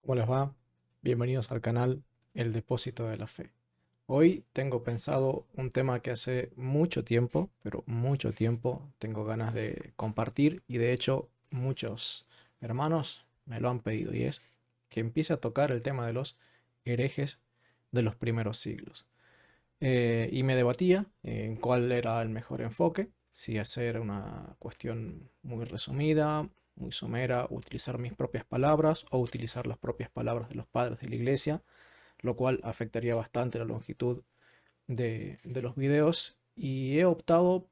¿Cómo les va? Bienvenidos al canal El Depósito de la Fe. Hoy tengo pensado un tema que hace mucho tiempo, pero mucho tiempo, tengo ganas de compartir y de hecho muchos hermanos me lo han pedido y es que empiece a tocar el tema de los herejes de los primeros siglos. Y me debatía en cuál era el mejor enfoque, si hacer una cuestión muy resumida, muy somera, utilizar mis propias palabras o utilizar las propias palabras de los padres de la iglesia, lo cual afectaría bastante la longitud de los videos. Y he optado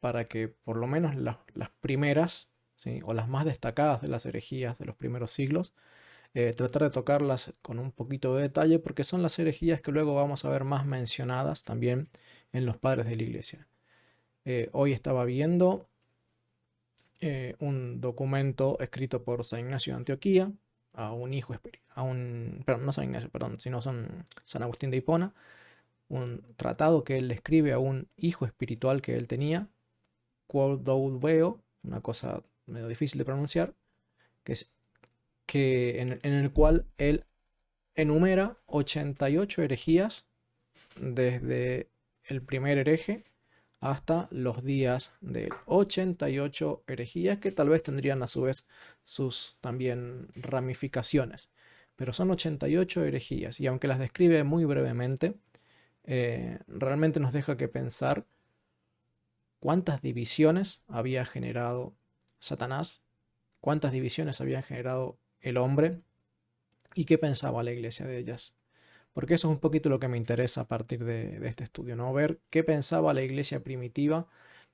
para que por lo menos las primeras, ¿sí?, o las más destacadas de las herejías de los primeros siglos, tratar de tocarlas con un poquito de detalle porque son las herejías que luego vamos a ver más mencionadas también en los padres de la iglesia. Hoy estaba viendo un documento escrito por San Ignacio de Antioquía a un hijo, perdón, no San Ignacio, perdón, sino San Agustín de Hipona, un tratado que él escribe a un hijo espiritual que él tenía, Quod Veo, una cosa medio difícil de pronunciar, que es en el cual él enumera 88 herejías desde el primer hereje hasta los días de 88 herejías que tal vez tendrían a su vez sus también ramificaciones. Pero son 88 herejías y aunque las describe muy brevemente, realmente nos deja que pensar cuántas divisiones había generado Satanás, cuántas divisiones había generado el hombre y qué pensaba la iglesia de ellas. Porque eso es un poquito lo que me interesa a partir de este estudio, ¿no? Ver qué pensaba la iglesia primitiva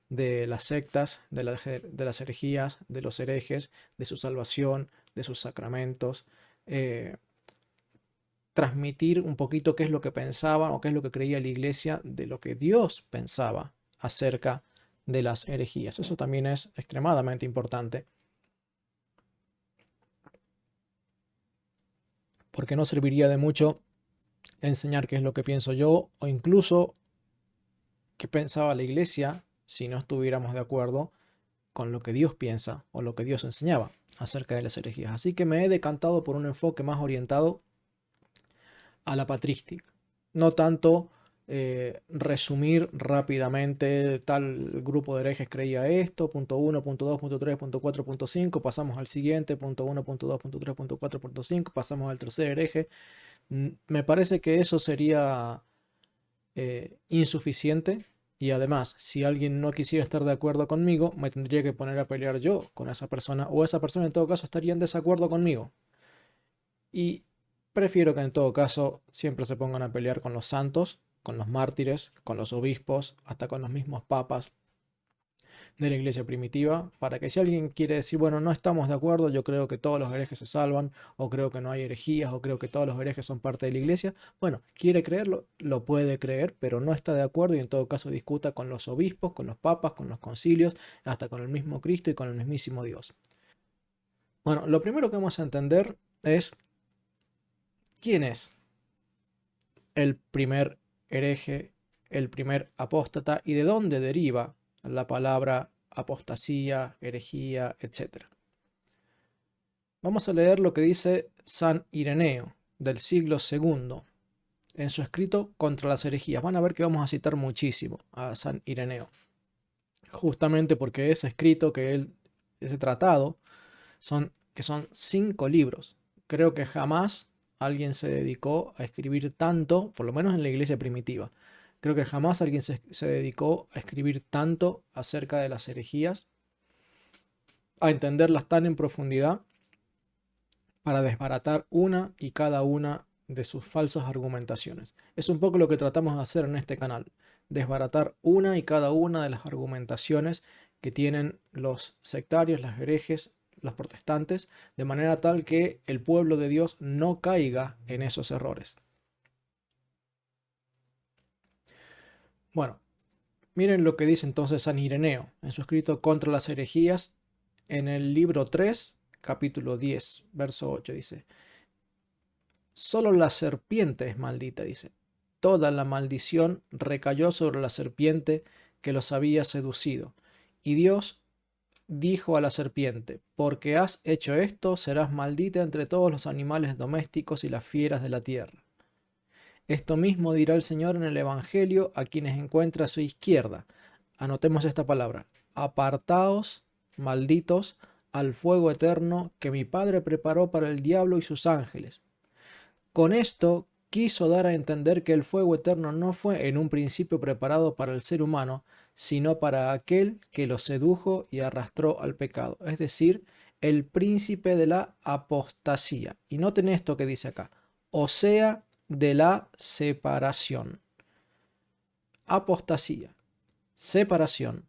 de las sectas, de las herejías, de los herejes, de su salvación, de sus sacramentos. eh, Transmitir un poquito qué es lo que pensaba o qué es lo que creía la iglesia de lo que Dios pensaba acerca de las herejías. Eso también es extremadamente importante, porque no serviría de mucho enseñar qué es lo que pienso yo o incluso qué pensaba la iglesia si no estuviéramos de acuerdo con lo que Dios piensa o lo que Dios enseñaba acerca de las herejías. Así que me he decantado por un enfoque más orientado a la patrística. No tanto resumir rápidamente tal grupo de herejes creía esto, punto 1, punto 2, punto 3, punto 4, punto 5, pasamos al siguiente, punto 1, punto 2, punto 3, punto 4, punto 5, pasamos al tercer hereje. Me parece que eso sería insuficiente y además, si alguien no quisiera estar de acuerdo conmigo, me tendría que poner a pelear yo con esa persona o esa persona en todo caso estaría en desacuerdo conmigo. Y prefiero que en todo caso siempre se pongan a pelear con los santos, con los mártires, con los obispos, hasta con los mismos papas de la iglesia primitiva, para que si alguien quiere decir, bueno, no estamos de acuerdo, yo creo que todos los herejes se salvan, o creo que no hay herejías, o creo que todos los herejes son parte de la iglesia, bueno, quiere creerlo, lo puede creer, pero no está de acuerdo y en todo caso discuta con los obispos, con los papas, con los concilios, hasta con el mismo Cristo y con el mismísimo Dios. Bueno, lo primero que vamos a entender es quién es el primer hereje, el primer apóstata y de dónde deriva la palabra apostasía, herejía, etc. Vamos a leer lo que dice San Ireneo del siglo II en su escrito contra las herejías. Van a ver que vamos a citar muchísimo a San Ireneo, justamente porque ese escrito ese tratado, que son 5 libros. Creo que jamás alguien se dedicó a escribir tanto, por lo menos en la iglesia primitiva. Creo que jamás alguien se dedicó a escribir tanto acerca de las herejías, a entenderlas tan en profundidad, para desbaratar una y cada una de sus falsas argumentaciones. Es un poco lo que tratamos de hacer en este canal, desbaratar una y cada una de las argumentaciones que tienen los sectarios, los herejes, los protestantes, de manera tal que el pueblo de Dios no caiga en esos errores. Bueno, miren lo que dice entonces San Ireneo en su escrito contra las herejías en el libro 3, capítulo 10, verso 8, dice: solo la serpiente es maldita, dice. Toda la maldición recayó sobre la serpiente que los había seducido. Y Dios dijo a la serpiente: porque has hecho esto, serás maldita entre todos los animales domésticos y las fieras de la tierra. Esto mismo dirá el Señor en el Evangelio a quienes encuentra a su izquierda. Anotemos esta palabra: apartaos, malditos, al fuego eterno que mi Padre preparó para el diablo y sus ángeles. Con esto quiso dar a entender que el fuego eterno no fue en un principio preparado para el ser humano, sino para aquel que lo sedujo y arrastró al pecado, es decir, el príncipe de la apostasía. Y noten esto que dice acá: o sea, de la separación. Apostasía, separación,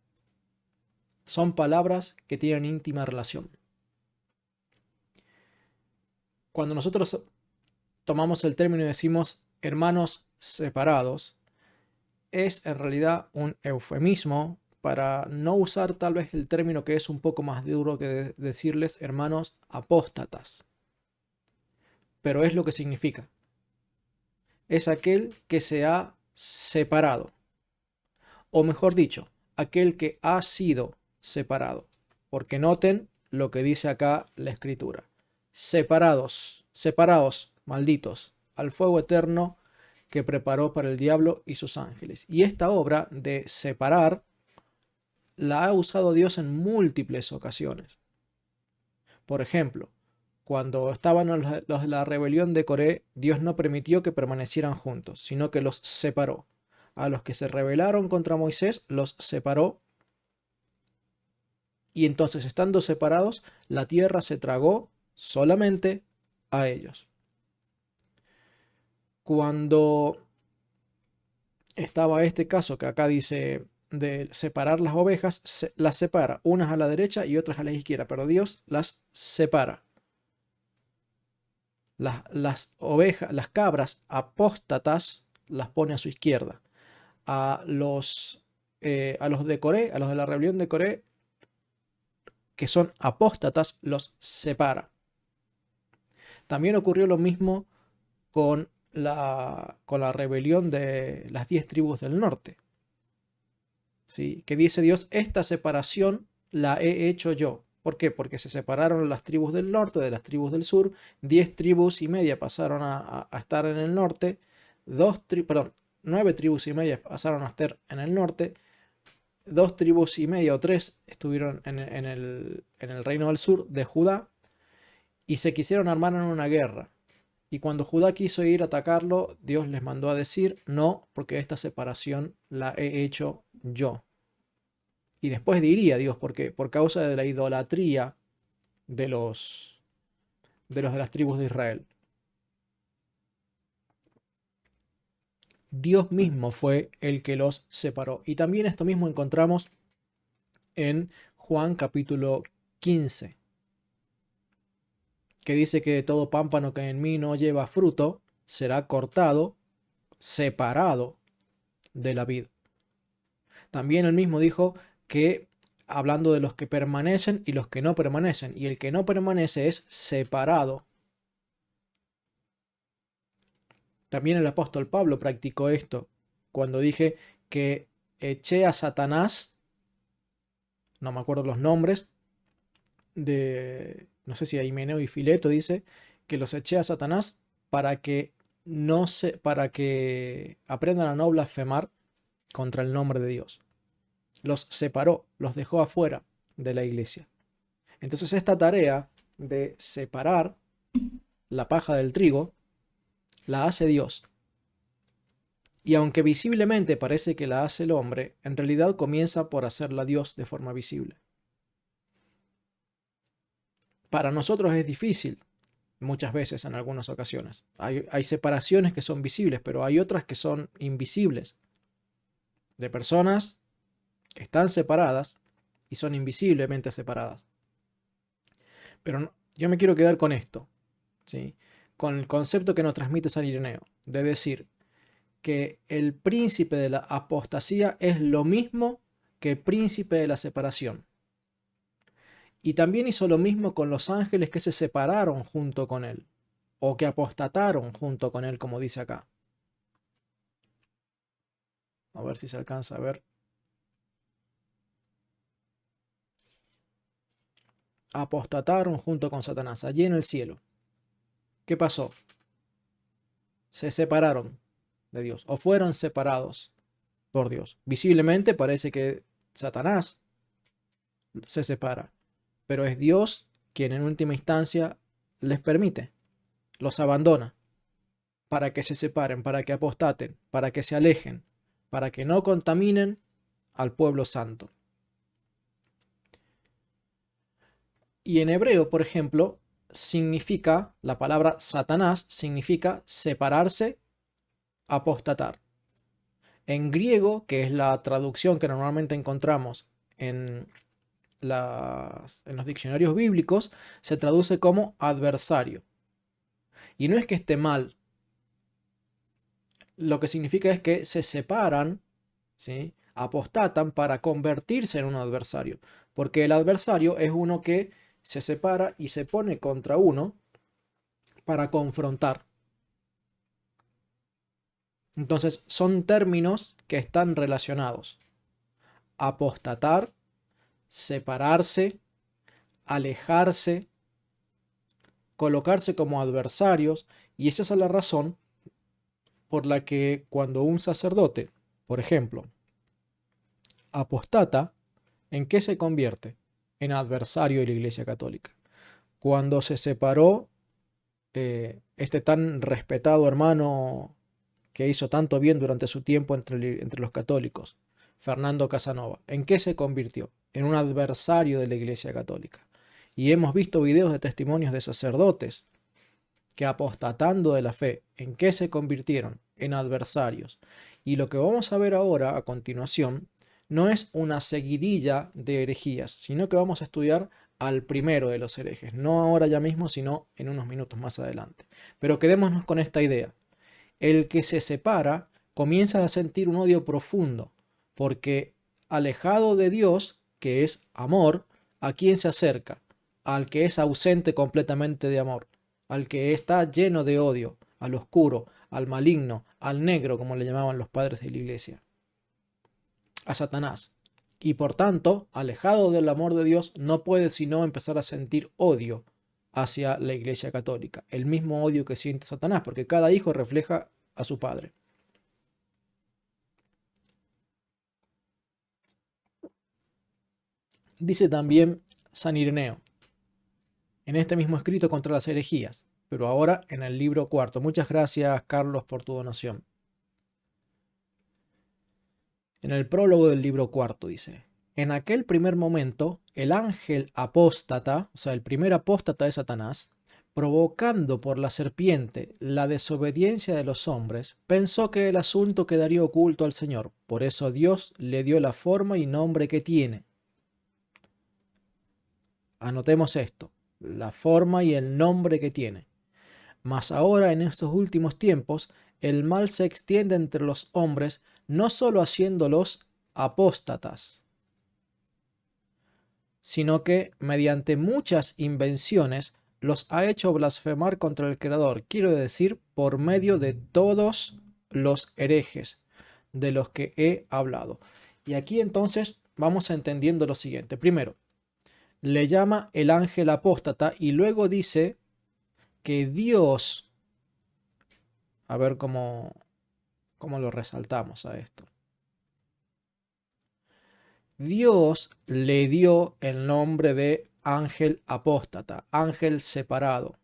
son palabras que tienen íntima relación. Cuando nosotros tomamos el término y decimos hermanos separados, es en realidad un eufemismo para no usar tal vez el término que es un poco más duro que decirles hermanos apóstatas. Pero es lo que significa. Es aquel que se ha separado. O mejor dicho, aquel que ha sido separado. Porque noten lo que dice acá la escritura: separados, separaos, malditos, al fuego eterno que preparó para el diablo y sus ángeles. Y esta obra de separar la ha usado Dios en múltiples ocasiones. Por ejemplo, cuando estaban los de la rebelión de Coré, Dios no permitió que permanecieran juntos, sino que los separó. A los que se rebelaron contra Moisés, los separó. Y entonces, estando separados, la tierra se tragó solamente a ellos. Cuando estaba este caso que acá dice de separar las ovejas, las separa, unas a la derecha y otras a la izquierda, pero Dios las separa. Las ovejas, las cabras apóstatas, las pone a su izquierda. A los de Coré, a los de la rebelión de Coré, que son apóstatas, los separa. También ocurrió lo mismo con la rebelión de las 10 tribus del norte. ¿Sí? Que dice Dios: esta separación la he hecho yo. ¿Por qué? Porque se separaron las tribus del norte de las tribus del sur. 10 tribus y media pasaron a estar en el norte. 9 tribus y media pasaron a estar en el norte. 2 tribus y media o 3 estuvieron en el reino del sur de Judá. Y se quisieron armar en una guerra. Y cuando Judá quiso ir a atacarlo, Dios les mandó a decir: no, porque esta separación la he hecho yo. Y después diría Dios: porque por causa de la idolatría de los de las tribus de Israel. Dios mismo fue el que los separó. Y también esto mismo encontramos en Juan capítulo 15, que dice que todo pámpano que en mí no lleva fruto será cortado, separado de la vid. También él mismo dijo que, hablando de los que permanecen y los que no permanecen, y el que no permanece es separado. También el apóstol Pablo practicó esto cuando dije que eché a Satanás, no me acuerdo los nombres, no sé si a Himeneo y Fileto, dice que los eché a Satanás para que para que aprendan a no blasfemar contra el nombre de Dios. Los separó, los dejó afuera de la iglesia. Entonces, esta tarea de separar la paja del trigo la hace Dios. Y aunque visiblemente parece que la hace el hombre, en realidad comienza por hacerla Dios de forma visible. Para nosotros es difícil, muchas veces, en algunas ocasiones. Hay separaciones que son visibles, pero hay otras que son invisibles. De personas que están separadas y son invisiblemente separadas. Pero yo me quiero quedar con esto, ¿sí? Con el concepto que nos transmite San Ireneo, de decir que el príncipe de la apostasía es lo mismo que príncipe de la separación. Y también hizo lo mismo con los ángeles que se separaron junto con él, o que apostataron junto con él, como dice acá. A ver si se alcanza a ver. apostataron junto con Satanás, allí en el cielo. ¿Qué pasó? Se separaron de Dios, o fueron separados por Dios. Visiblemente parece que Satanás se separa, pero es Dios quien en última instancia les permite, los abandona, para que se separen, para que apostaten, para que se alejen, para que no contaminen al pueblo santo. Y en hebreo, por ejemplo, significa, la palabra Satanás significa separarse, apostatar. En griego, que es la traducción que normalmente encontramos en los diccionarios bíblicos, se traduce como adversario. Y no es que esté mal, lo que significa es que se separan, ¿sí? Apostatan para convertirse en un adversario. Porque el adversario es uno que se separa y se pone contra uno para confrontar. Entonces son términos que están relacionados. Apostatar, separarse, alejarse, colocarse como adversarios, y esa es la razón por la que cuando un sacerdote, por ejemplo, apostata, ¿en qué se convierte? En adversario de la Iglesia Católica. Cuando se separó este tan respetado hermano que hizo tanto bien durante su tiempo entre los católicos, Fernando Casanova, ¿en qué se convirtió? En un adversario de la Iglesia Católica. Y hemos visto videos de testimonios de sacerdotes que apostatando de la fe, ¿en qué se convirtieron? En adversarios. Y lo que vamos a ver ahora, a continuación, no es una seguidilla de herejías, sino que vamos a estudiar al primero de los herejes. No ahora ya mismo, sino en unos minutos más adelante. Pero quedémonos con esta idea. El que se separa comienza a sentir un odio profundo, porque alejado de Dios, que es amor, ¿a quién se acerca? Al que es ausente completamente de amor, al que está lleno de odio, al oscuro, al maligno, al negro, como le llamaban los padres de la iglesia, a Satanás. Y por tanto, alejado del amor de Dios, no puede sino empezar a sentir odio hacia la Iglesia Católica. El mismo odio que siente Satanás, porque cada hijo refleja a su padre. Dice también San Ireneo, en este mismo escrito contra las herejías, pero ahora en el libro cuarto. Muchas gracias, Carlos, por tu donación. En el prólogo del libro cuarto dice: en aquel primer momento, el ángel apóstata, o sea, el primer apóstata de Satanás, provocando por la serpiente la desobediencia de los hombres, pensó que el asunto quedaría oculto al Señor. Por eso Dios le dio la forma y nombre que tiene. Anotemos esto, la forma y el nombre que tiene. Mas ahora, en estos últimos tiempos, el mal se extiende entre los hombres, no solo haciéndolos apóstatas, sino que mediante muchas invenciones los ha hecho blasfemar contra el Creador. Quiero decir, por medio de todos los herejes de los que he hablado. Y aquí entonces vamos entendiendo lo siguiente. Primero, le llama el ángel apóstata y luego dice que Dios, a ver cómo lo resaltamos a esto. Dios le dio el nombre de ángel apóstata, ángel separado.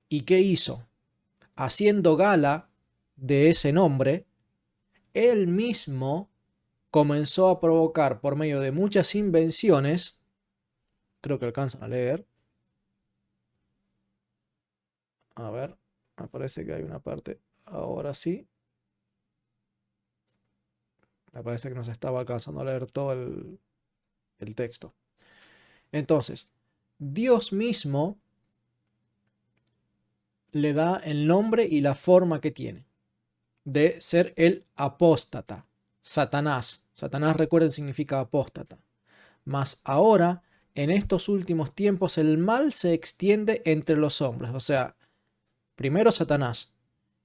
¿Y qué hizo? Haciendo gala de ese nombre, él mismo comenzó a provocar por medio de muchas invenciones, creo que alcanzan a leer. A ver, me parece que hay una parte, ahora sí. Me parece que nos estaba alcanzando a leer todo el texto. Entonces, Dios mismo le da el nombre y la forma que tiene de ser el apóstata, Satanás. Satanás, recuerden, significa apóstata. Mas ahora, en estos últimos tiempos, el mal se extiende entre los hombres. O sea, primero Satanás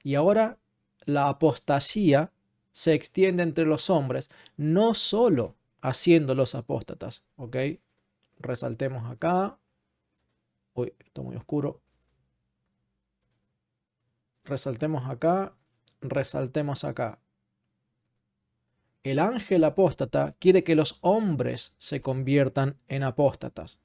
y ahora la apostasía se extiende entre los hombres, no solo haciéndolos apóstatas. ¿Ok? Resaltemos acá. Uy, está muy oscuro. Resaltemos acá. Resaltemos acá. El ángel apóstata quiere que los hombres se conviertan en apóstatas.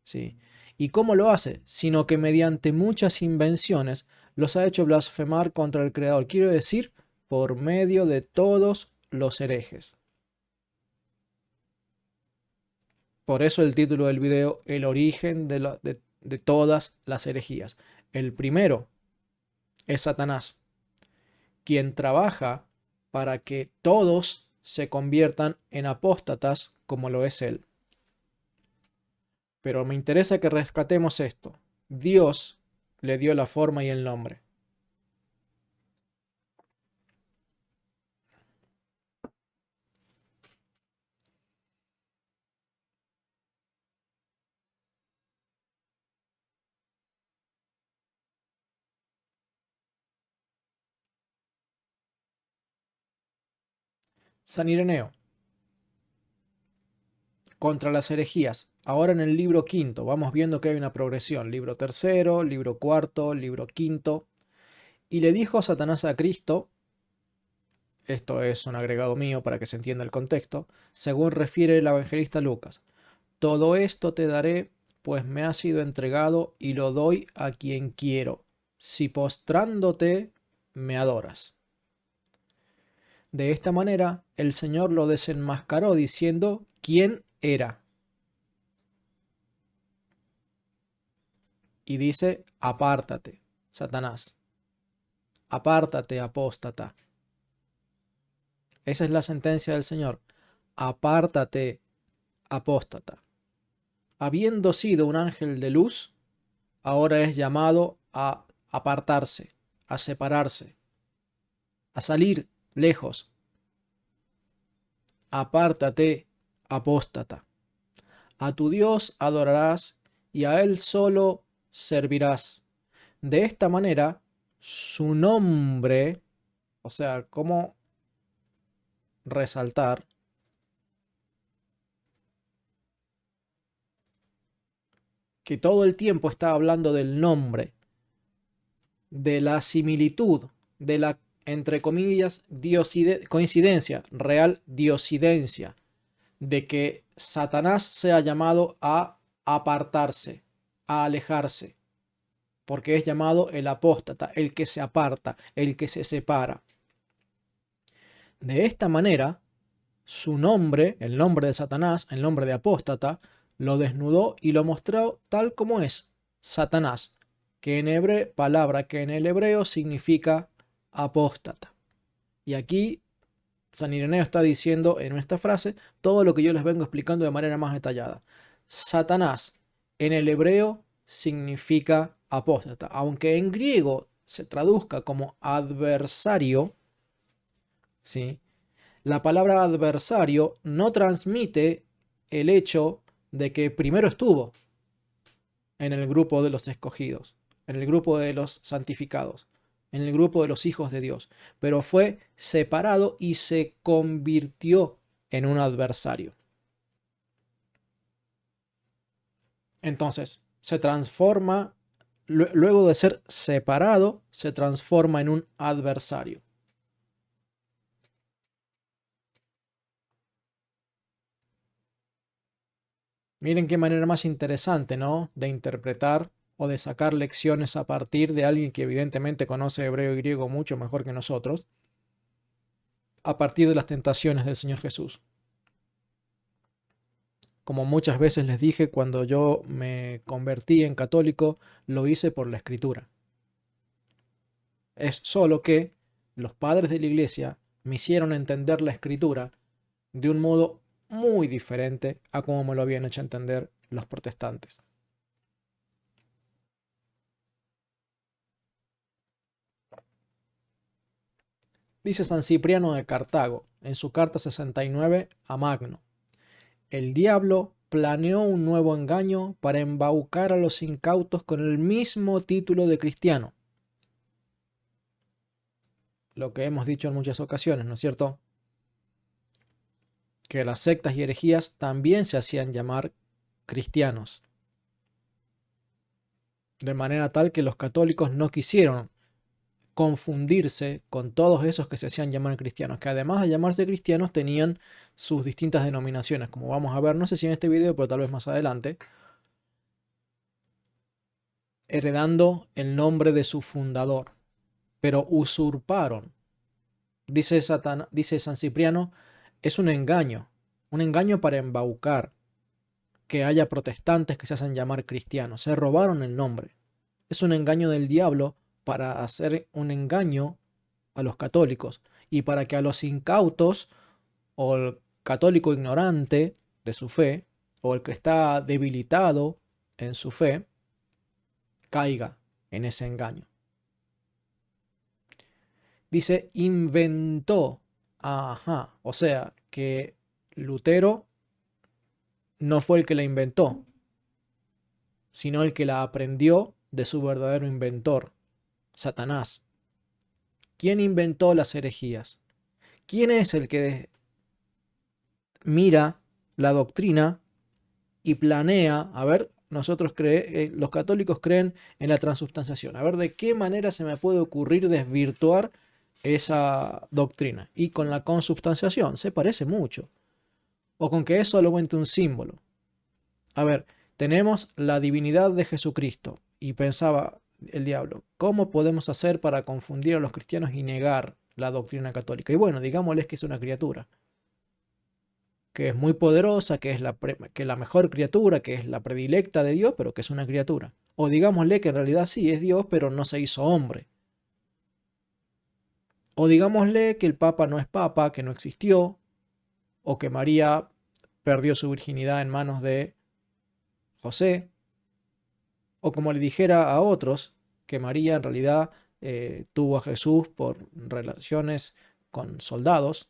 ¿Sí? ¿Y cómo lo hace? Sino que mediante muchas invenciones los ha hecho blasfemar contra el Creador. Quiero decir, por medio de todos los herejes. Por eso el título del video, el origen de todas las herejías. El primero es Satanás, quien trabaja para que todos se conviertan en apóstatas como lo es él. Pero me interesa que rescatemos esto. Dios le dio la forma y el nombre. San Ireneo, contra las herejías. Ahora en el libro quinto, vamos viendo que hay una progresión. Libro tercero, libro cuarto, libro quinto. Y le dijo Satanás a Cristo, esto es un agregado mío para que se entienda el contexto, según refiere el evangelista Lucas. Todo esto te daré, pues me ha sido entregado y lo doy a quien quiero, si postrándote me adoras. De esta manera el Señor lo desenmascaró diciendo quién era. Y dice, apártate, Satanás. Apártate, apóstata. Esa es la sentencia del Señor. Apártate, apóstata. Habiendo sido un ángel de luz, ahora es llamado a apartarse, a separarse, a salir lejos. Apártate, apóstata. A tu Dios adorarás y a Él solo servirás. De esta manera, su nombre, o sea, cómo resaltar que todo el tiempo está hablando del nombre, de la similitud, de la, entre comillas, coincidencia, real diosidencia, de que Satanás sea llamado a apartarse, a alejarse, porque es llamado el apóstata, el que se aparta, el que se separa. De esta manera, su nombre, el nombre de Satanás, el nombre de apóstata, lo desnudó y lo mostró tal como es, Satanás, que en hebreo, palabra que en el hebreo significa apóstata. Y aquí San Ireneo está diciendo en esta frase todo lo que yo les vengo explicando de manera más detallada. Satanás en el hebreo significa apóstata, aunque en griego se traduzca como adversario, ¿sí? La palabra adversario no transmite el hecho de que primero estuvo en el grupo de los escogidos, en el grupo de los santificados, en el grupo de los hijos de Dios, pero fue separado y se convirtió en un adversario. Entonces, se transforma, luego de ser separado, se transforma en un adversario. Miren qué manera más interesante, ¿no? De interpretar o de sacar lecciones a partir de alguien que evidentemente conoce hebreo y griego mucho mejor que nosotros, a partir de las tentaciones del Señor Jesús. Como muchas veces les dije, cuando yo me convertí en católico, lo hice por la Escritura. Es solo que los padres de la Iglesia me hicieron entender la Escritura de un modo muy diferente a como me lo habían hecho entender los protestantes. Dice San Cipriano de Cartago en su carta 69 a Magno: el diablo planeó un nuevo engaño para embaucar a los incautos con el mismo título de cristiano. Lo que hemos dicho en muchas ocasiones, ¿no es cierto? que las sectas y herejías también se hacían llamar cristianos. De manera tal que los católicos no quisieron confundirse con todos esos que se hacían llamar cristianos, que además de llamarse cristianos tenían sus distintas denominaciones, como vamos a ver, no sé si en este video, pero tal vez más adelante, heredando el nombre de su fundador, pero usurparon. Dice San Cipriano, es un engaño para embaucar que haya protestantes que se hacen llamar cristianos. Se robaron el nombre. Es un engaño del diablo para hacer un engaño a los católicos y para que a los incautos o el católico ignorante de su fe o el que está debilitado en su fe caiga en ese engaño. Dice, inventó. Ajá, o sea que Lutero no fue el que la inventó, sino el que la aprendió de su verdadero inventor, Satanás. ¿Quién inventó las herejías? ¿Quién es el que mira la doctrina y planea? A ver, los católicos creen en la transubstanciación. A ver, ¿de qué manera se me puede ocurrir desvirtuar esa doctrina? Y con la consubstanciación se parece mucho. O con que es solamente un símbolo. A ver, tenemos la divinidad de Jesucristo. Y pensaba el diablo, ¿cómo podemos hacer para confundir a los cristianos y negar la doctrina católica? Y bueno, digámosles que es una criatura, que es muy poderosa, que es la mejor criatura, que es la predilecta de Dios, pero que es una criatura. O digámosle que en realidad sí es Dios, pero no se hizo hombre. O digámosle que el Papa no es Papa, que no existió, o que María perdió su virginidad en manos de José, o como le dijera a otros, que María en realidad tuvo a Jesús por relaciones con soldados,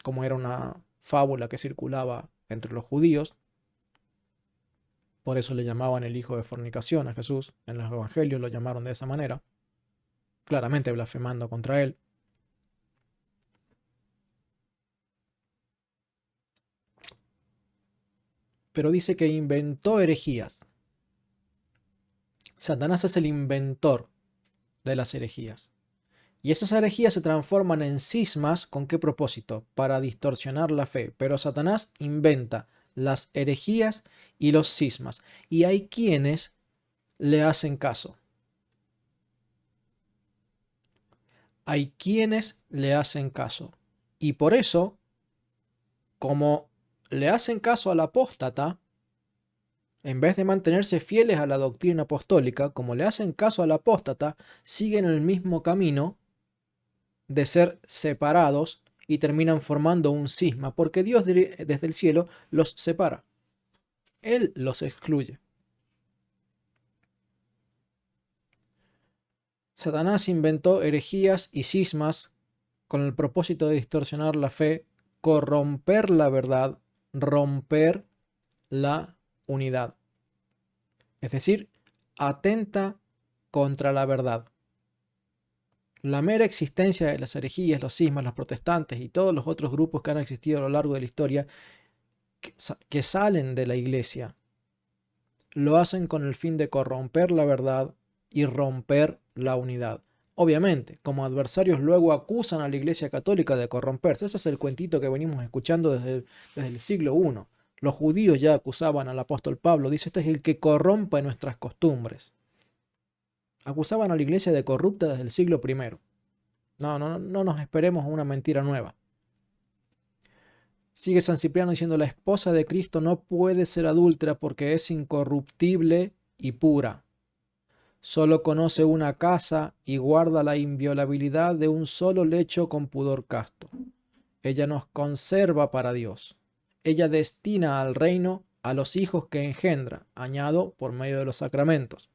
como era una fábula que circulaba entre los judíos. Por eso le llamaban el hijo de fornicación a Jesús. En los evangelios lo llamaron de esa manera, claramente blasfemando contra él. Pero dice que inventó herejías. Satanás es el inventor de las herejías. Y esas herejías se transforman en cismas. ¿Con qué propósito? Para distorsionar la fe. Pero Satanás inventa las herejías y los cismas. Y hay quienes le hacen caso. Hay quienes le hacen caso. Y por eso, como le hacen caso al apóstata, en vez de mantenerse fieles a la doctrina apostólica, como le hacen caso al apóstata, siguen el mismo camino de ser separados y terminan formando un cisma, porque Dios desde el cielo los separa. Él los excluye. Satanás inventó herejías y cismas con el propósito de distorsionar la fe, corromper la verdad, romper la unidad. Es decir, atenta contra la verdad. La mera existencia de las herejías, los cismas, los protestantes y todos los otros grupos que han existido a lo largo de la historia que salen de la iglesia, lo hacen con el fin de corromper la verdad y romper la unidad. Obviamente, como adversarios luego acusan a la Iglesia Católica de corromperse. Ese es el cuentito que venimos escuchando desde el siglo I. Los judíos ya acusaban al apóstol Pablo. Dice, este es el que corrompe nuestras costumbres. Acusaban a la Iglesia de corrupta desde el siglo I. No nos esperemos una mentira nueva. Sigue San Cipriano diciendo, la esposa de Cristo no puede ser adúltera porque es incorruptible y pura. Solo conoce una casa y guarda la inviolabilidad de un solo lecho con pudor casto. Ella nos conserva para Dios. Ella destina al reino a los hijos que engendra, añado por medio de los sacramentos.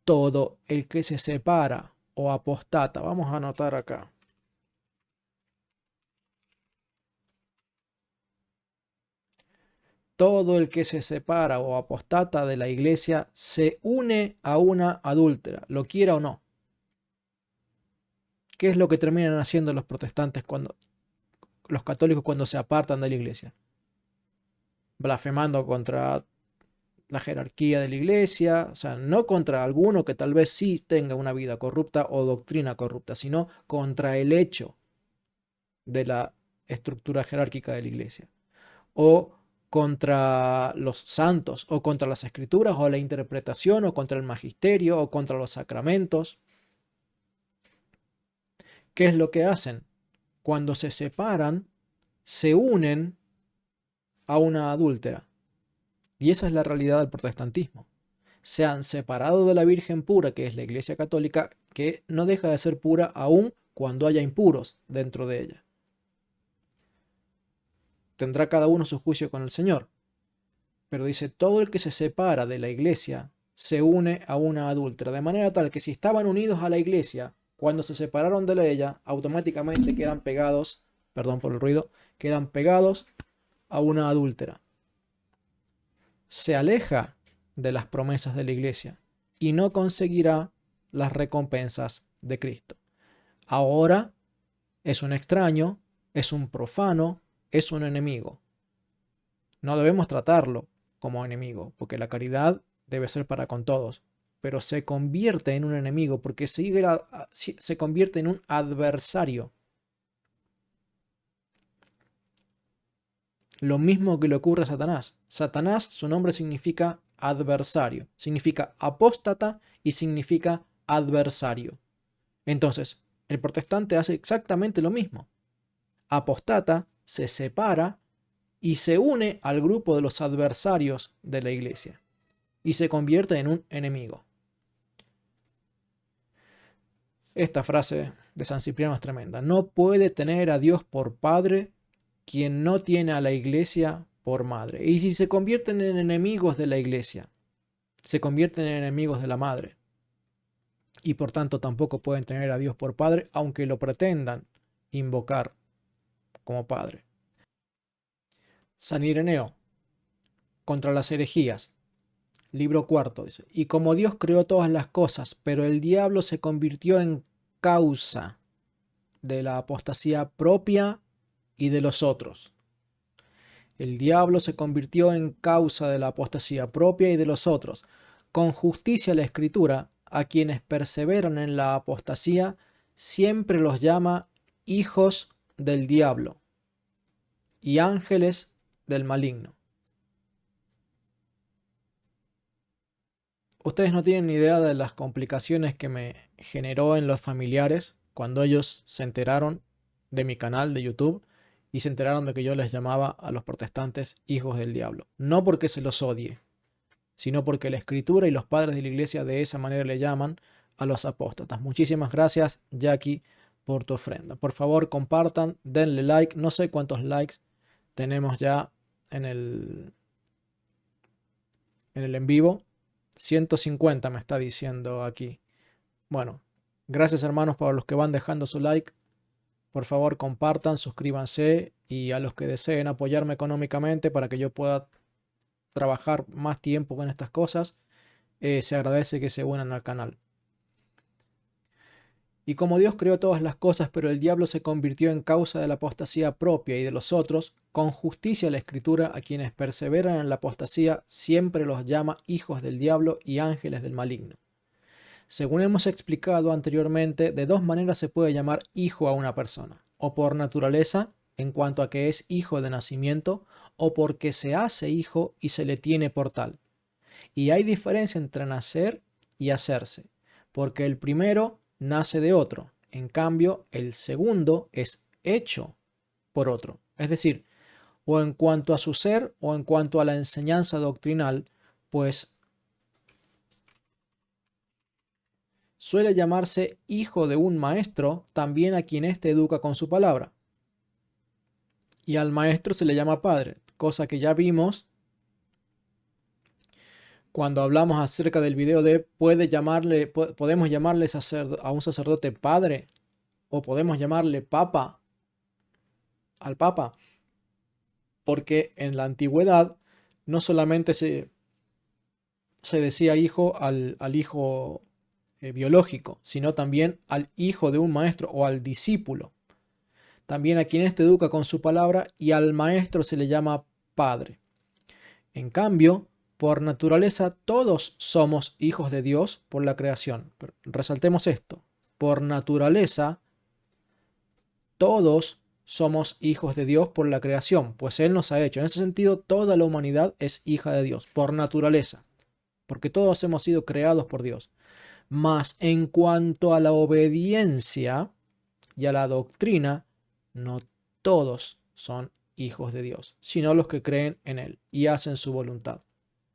Todo el que se separa o apostata, vamos a anotar acá. Todo el que se separa o apostata de la iglesia se une a una adúltera, lo quiera o no. ¿Qué es lo que terminan haciendo los protestantes cuando los católicos cuando se apartan de la iglesia, blasfemando contra la jerarquía de la iglesia, o sea, no contra alguno que tal vez sí tenga una vida corrupta o doctrina corrupta, sino contra el hecho de la estructura jerárquica de la iglesia, o contra los santos, o contra las escrituras, o la interpretación, o contra el magisterio, o contra los sacramentos. ¿Qué es lo que hacen? Cuando se separan, se unen a una adúltera. Y esa es la realidad del protestantismo. Se han separado de la Virgen pura, que es la Iglesia Católica, que no deja de ser pura aún cuando haya impuros dentro de ella. Tendrá cada uno su juicio con el Señor. Pero dice, todo el que se separa de la Iglesia se une a una adúltera. De manera tal que si estaban unidos a la Iglesia, cuando se separaron de ella, automáticamente quedan pegados, perdón por el ruido, quedan pegados a una adúltera. Se aleja de las promesas de la iglesia y no conseguirá las recompensas de Cristo. Ahora es un extraño, es un profano, es un enemigo. No debemos tratarlo como enemigo, porque la caridad debe ser para con todos, pero se convierte en un enemigo porque se convierte en un adversario. Lo mismo que le ocurre a Satanás. Satanás, su nombre significa adversario, significa apóstata y significa adversario. Entonces, el protestante hace exactamente lo mismo. Apostata, se separa y se une al grupo de los adversarios de la iglesia y se convierte en un enemigo. Esta frase de San Cipriano es tremenda. No puede tener a Dios por padre quien no tiene a la iglesia por madre. Y si se convierten en enemigos de la iglesia, se convierten en enemigos de la madre. Y por tanto tampoco pueden tener a Dios por padre, aunque lo pretendan invocar como padre. San Ireneo, contra las herejías. Libro cuarto, dice. Y como Dios creó todas las cosas, pero el diablo se convirtió en causa de la apostasía propia y de los otros. El diablo se convirtió en causa de la apostasía propia y de los otros. Con justicia la Escritura, a quienes perseveran en la apostasía, siempre los llama hijos del diablo y ángeles del maligno. Ustedes no tienen ni idea de las complicaciones que me generó en los familiares cuando ellos se enteraron de mi canal de YouTube y se enteraron de que yo les llamaba a los protestantes hijos del diablo. No porque se los odie, sino porque la Escritura y los padres de la iglesia de esa manera le llaman a los apóstatas. Muchísimas gracias, Jackie, por tu ofrenda. Por favor, compartan, denle like. No sé cuántos likes tenemos ya en el en vivo. 150 me está diciendo aquí. Bueno, gracias hermanos por los que van dejando su like. Por favor, compartan, suscríbanse y a los que deseen apoyarme económicamente para que yo pueda trabajar más tiempo con estas cosas, se agradece que se unan al canal. Y como Dios creó todas las cosas, pero el diablo se convirtió en causa de la apostasía propia y de los otros, con justicia la Escritura a quienes perseveran en la apostasía siempre los llama hijos del diablo y ángeles del maligno. Según hemos explicado anteriormente, de dos maneras se puede llamar hijo a una persona, o por naturaleza, en cuanto a que es hijo de nacimiento, o porque se hace hijo y se le tiene por tal. Y hay diferencia entre nacer y hacerse, porque el primero nace de otro, en cambio el segundo es hecho por otro. Es decir, o en cuanto a su ser o en cuanto a la enseñanza doctrinal, pues suele llamarse hijo de un maestro también a quien éste educa con su palabra. Y al maestro se le llama padre, cosa que ya vimos cuando hablamos acerca del video de podemos llamarle a un sacerdote padre o podemos llamarle papa al papa, porque en la antigüedad no solamente se decía hijo al hijo biológico, sino también al hijo de un maestro o al discípulo. también a quien éste educa con su palabra, y al maestro se le llama padre. En cambio, por naturaleza todos somos hijos de Dios por la creación. Pero resaltemos esto. Por naturaleza todos somos hijos de Dios por la creación, pues Él nos ha hecho. En ese sentido, toda la humanidad es hija de Dios, por naturaleza, porque todos hemos sido creados por Dios. Mas en cuanto a la obediencia y a la doctrina, no todos son hijos de Dios, sino los que creen en Él y hacen su voluntad.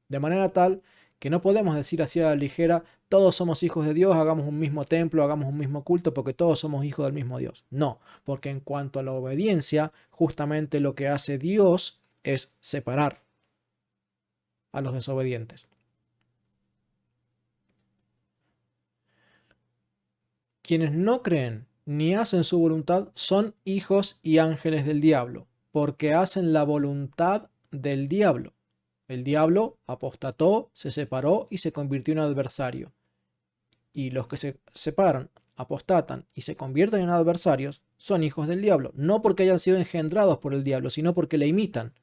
De manera tal que no podemos decir así a la ligera, todos somos hijos de Dios, hagamos un mismo templo, hagamos un mismo culto, porque todos somos hijos del mismo Dios. No, porque en cuanto a la obediencia, justamente lo que hace Dios es separar a los desobedientes. Quienes no creen ni hacen su voluntad son hijos y ángeles del diablo, porque hacen la voluntad del diablo. El diablo apostató, se separó y se convirtió en adversario. Y los que se separan, apostatan y se convierten en adversarios son hijos del diablo, no porque hayan sido engendrados por el diablo, sino porque le imitan.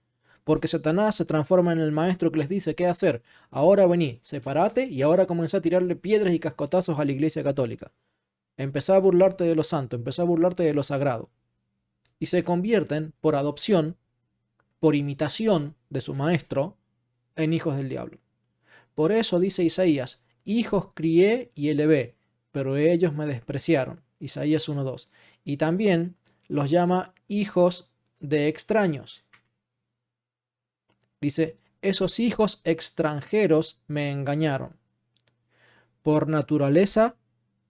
Porque Satanás se transforma en el maestro que les dice qué hacer. Ahora vení, separate y ahora comenzá a tirarle piedras y cascotazos a la Iglesia Católica. Empezá a burlarte de lo santo, empezá a burlarte de lo sagrado. Y se convierten, por adopción, por imitación de su maestro, en hijos del diablo. Por eso dice Isaías, hijos crié y elevé, pero ellos me despreciaron. Isaías 1:2. Y también los llama hijos de extraños. Dice, esos hijos extranjeros me engañaron. Por naturaleza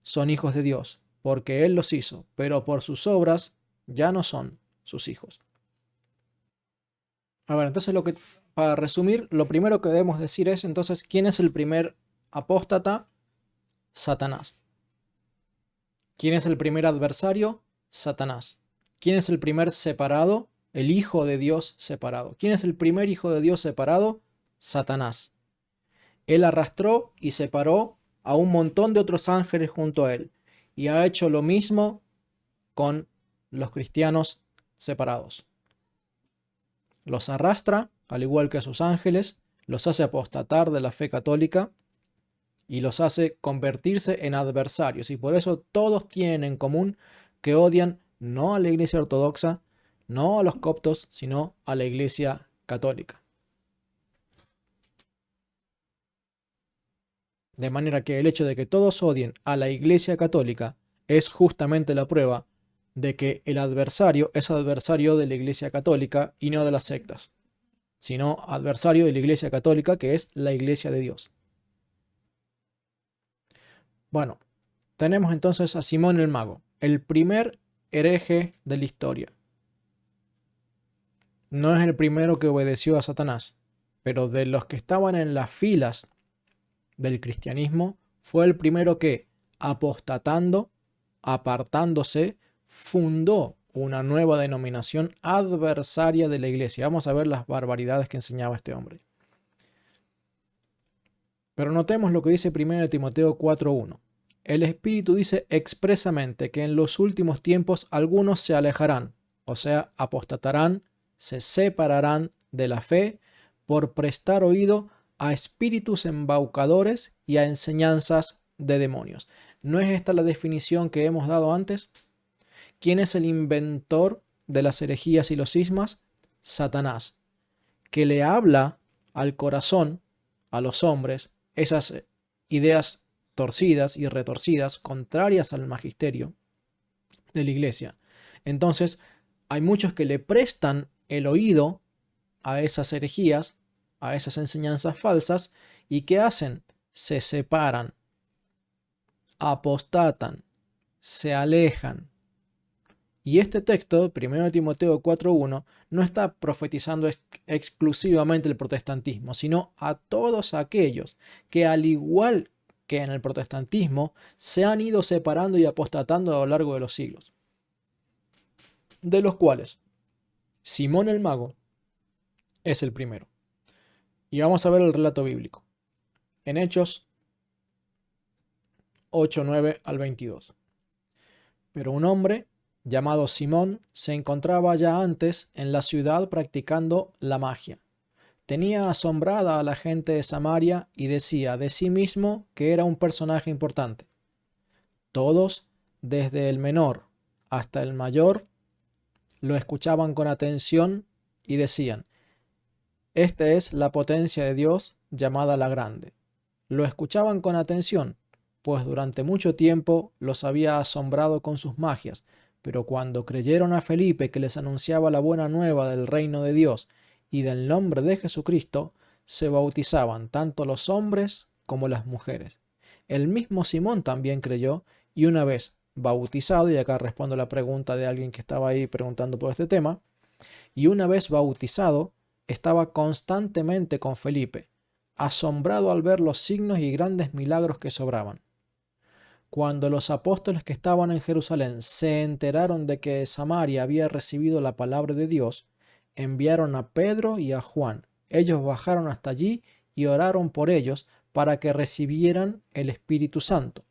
son hijos de Dios, porque Él los hizo, pero por sus obras ya no son sus hijos. A ver, entonces para resumir, lo primero que debemos decir es entonces, ¿quién es el primer apóstata? Satanás. ¿Quién es el primer adversario? Satanás. ¿Quién es el primer separado? El Hijo de Dios separado. ¿Quién es el primer Hijo de Dios separado? Satanás. Él arrastró y separó a un montón de otros ángeles junto a él. Y ha hecho lo mismo con los cristianos separados. Los arrastra, al igual que a sus ángeles, los hace apostatar de la fe católica y los hace convertirse en adversarios. Y por eso todos tienen en común que odian no a la Iglesia ortodoxa, no a los coptos, sino a la Iglesia católica. De manera que el hecho de que todos odien a la Iglesia católica es justamente la prueba de que el adversario es adversario de la Iglesia católica y no de las sectas, sino adversario de la Iglesia católica, que es la Iglesia de Dios. Bueno, tenemos entonces a Simón el Mago, el primer hereje de la historia. No es el primero que obedeció a Satanás, pero de los que estaban en las filas del cristianismo, fue el primero que, apostatando, apartándose, fundó una nueva denominación adversaria de la iglesia. Vamos a ver las barbaridades que enseñaba este hombre. Pero notemos lo que dice 1 Timoteo 4:1. El Espíritu dice expresamente que en los últimos tiempos algunos se alejarán, o sea, apostatarán, se separarán de la fe por prestar oído a espíritus embaucadores y a enseñanzas de demonios. ¿No es esta la definición que hemos dado antes? ¿Quién es el inventor de las herejías y los cismas? Satanás, que le habla al corazón, a los hombres, esas ideas torcidas y retorcidas, contrarias al magisterio de la iglesia. Entonces, hay muchos que le prestan el oído a esas herejías, a esas enseñanzas falsas, y ¿qué hacen? Se separan, apostatan, se alejan. Y este texto, 1 Timoteo 4:1, no está profetizando exclusivamente el protestantismo, sino a todos aquellos que, al igual que en el protestantismo, se han ido separando y apostatando a lo largo de los siglos. De los cuales Simón el Mago es el primero. Y vamos a ver el relato bíblico. En Hechos 8:9 al 22. Pero un hombre llamado Simón, se encontraba ya antes en la ciudad practicando la magia. Tenía asombrada a la gente de Samaria y decía de sí mismo que era un personaje importante. Todos, desde el menor hasta el mayor, lo escuchaban con atención y decían: esta es la potencia de Dios llamada la Grande. Lo escuchaban con atención, pues durante mucho tiempo los había asombrado con sus magias, pero cuando creyeron a Felipe que les anunciaba la buena nueva del reino de Dios y del nombre de Jesucristo, se bautizaban tanto los hombres como las mujeres. El mismo Simón también creyó, y una vez bautizado, y acá respondo la pregunta de alguien que estaba ahí preguntando por este tema, y una vez bautizado, estaba constantemente con Felipe, asombrado al ver los signos y grandes milagros que sobraban. Cuando los apóstoles que estaban en Jerusalén se enteraron de que Samaria había recibido la palabra de Dios, enviaron a Pedro y a Juan. Ellos bajaron hasta allí y oraron por ellos para que recibieran el Espíritu Santo,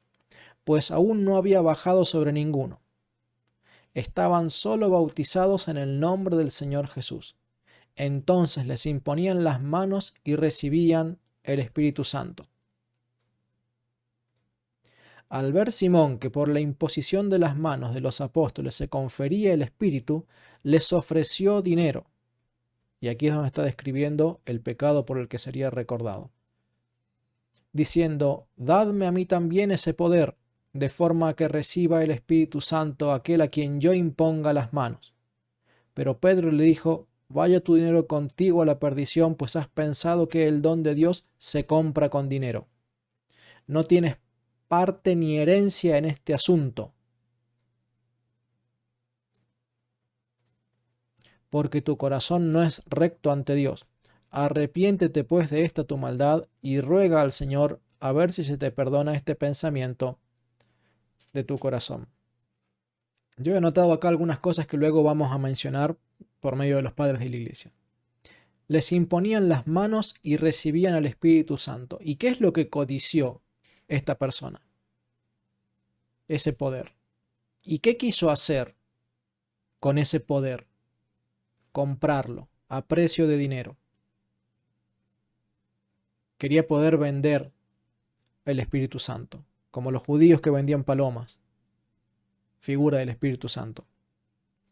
pues aún no había bajado sobre ninguno. Estaban solo bautizados en el nombre del Señor Jesús. Entonces les imponían las manos y recibían el Espíritu Santo. Al ver Simón que por la imposición de las manos de los apóstoles se confería el Espíritu, les ofreció dinero. Y aquí es donde está describiendo el pecado por el que sería recordado. Diciendo: dadme a mí también ese poder, de forma que reciba el Espíritu Santo aquel a quien yo imponga las manos. Pero Pedro le dijo: vaya tu dinero contigo a la perdición, pues has pensado que el don de Dios se compra con dinero. No tienes parte ni herencia en este asunto, porque tu corazón no es recto ante Dios. Arrepiéntete pues de esta tu maldad y ruega al Señor a ver si se te perdona este pensamiento de tu corazón. Yo he notado acá algunas cosas que luego vamos a mencionar por medio de los padres de la iglesia. Les imponían las manos y recibían al Espíritu Santo. ¿Y qué es lo que codició esta persona? Ese poder. ¿Y qué quiso hacer con ese poder? Comprarlo a precio de dinero. Quería poder vender el Espíritu Santo, como los judíos que vendían palomas, figura del Espíritu Santo.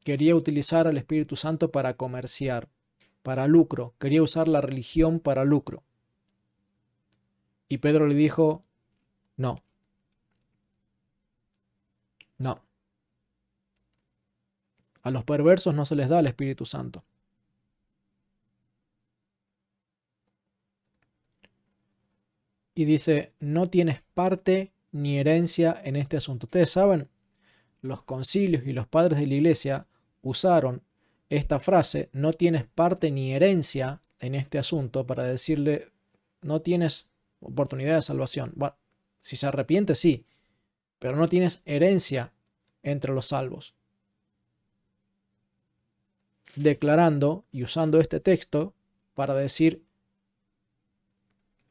Quería utilizar al Espíritu Santo para comerciar, para lucro. Quería usar la religión para lucro. Y Pedro le dijo: no, no. A los perversos no se les da el Espíritu Santo. Y dice: no tienes parte ni herencia en este asunto. Ustedes saben, los concilios y los padres de la iglesia usaron esta frase: no tienes parte ni herencia en este asunto, para decirle: no tienes oportunidad de salvación. Bueno, si se arrepiente, sí, pero no tienes herencia entre los salvos. Declarando y usando este texto para decir: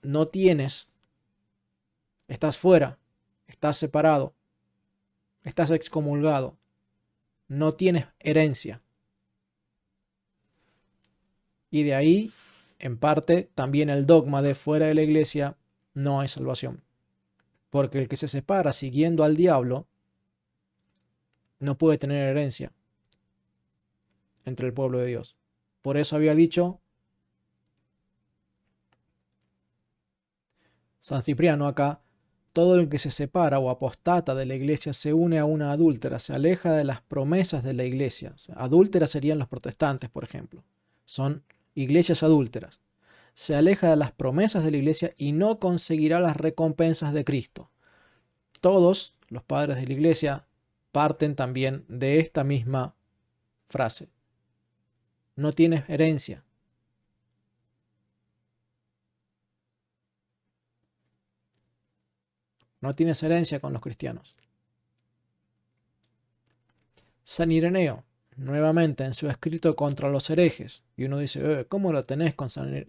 no tienes, estás fuera, estás separado, estás excomulgado, no tienes herencia. Y de ahí, en parte, también el dogma de fuera de la iglesia no hay salvación. Porque el que se separa siguiendo al diablo no puede tener herencia entre el pueblo de Dios. Por eso había dicho San Cipriano acá: todo el que se separa o apostata de la iglesia se une a una adúltera, se aleja de las promesas de la iglesia. O sea, adúlteras serían los protestantes, por ejemplo. Son iglesias adúlteras. Se aleja de las promesas de la iglesia y no conseguirá las recompensas de Cristo. Todos los padres de la iglesia parten también de esta misma frase: no tienes herencia. No tienes herencia con los cristianos. San Ireneo, nuevamente en su escrito contra los herejes, y uno dice: ¿cómo lo tenés con San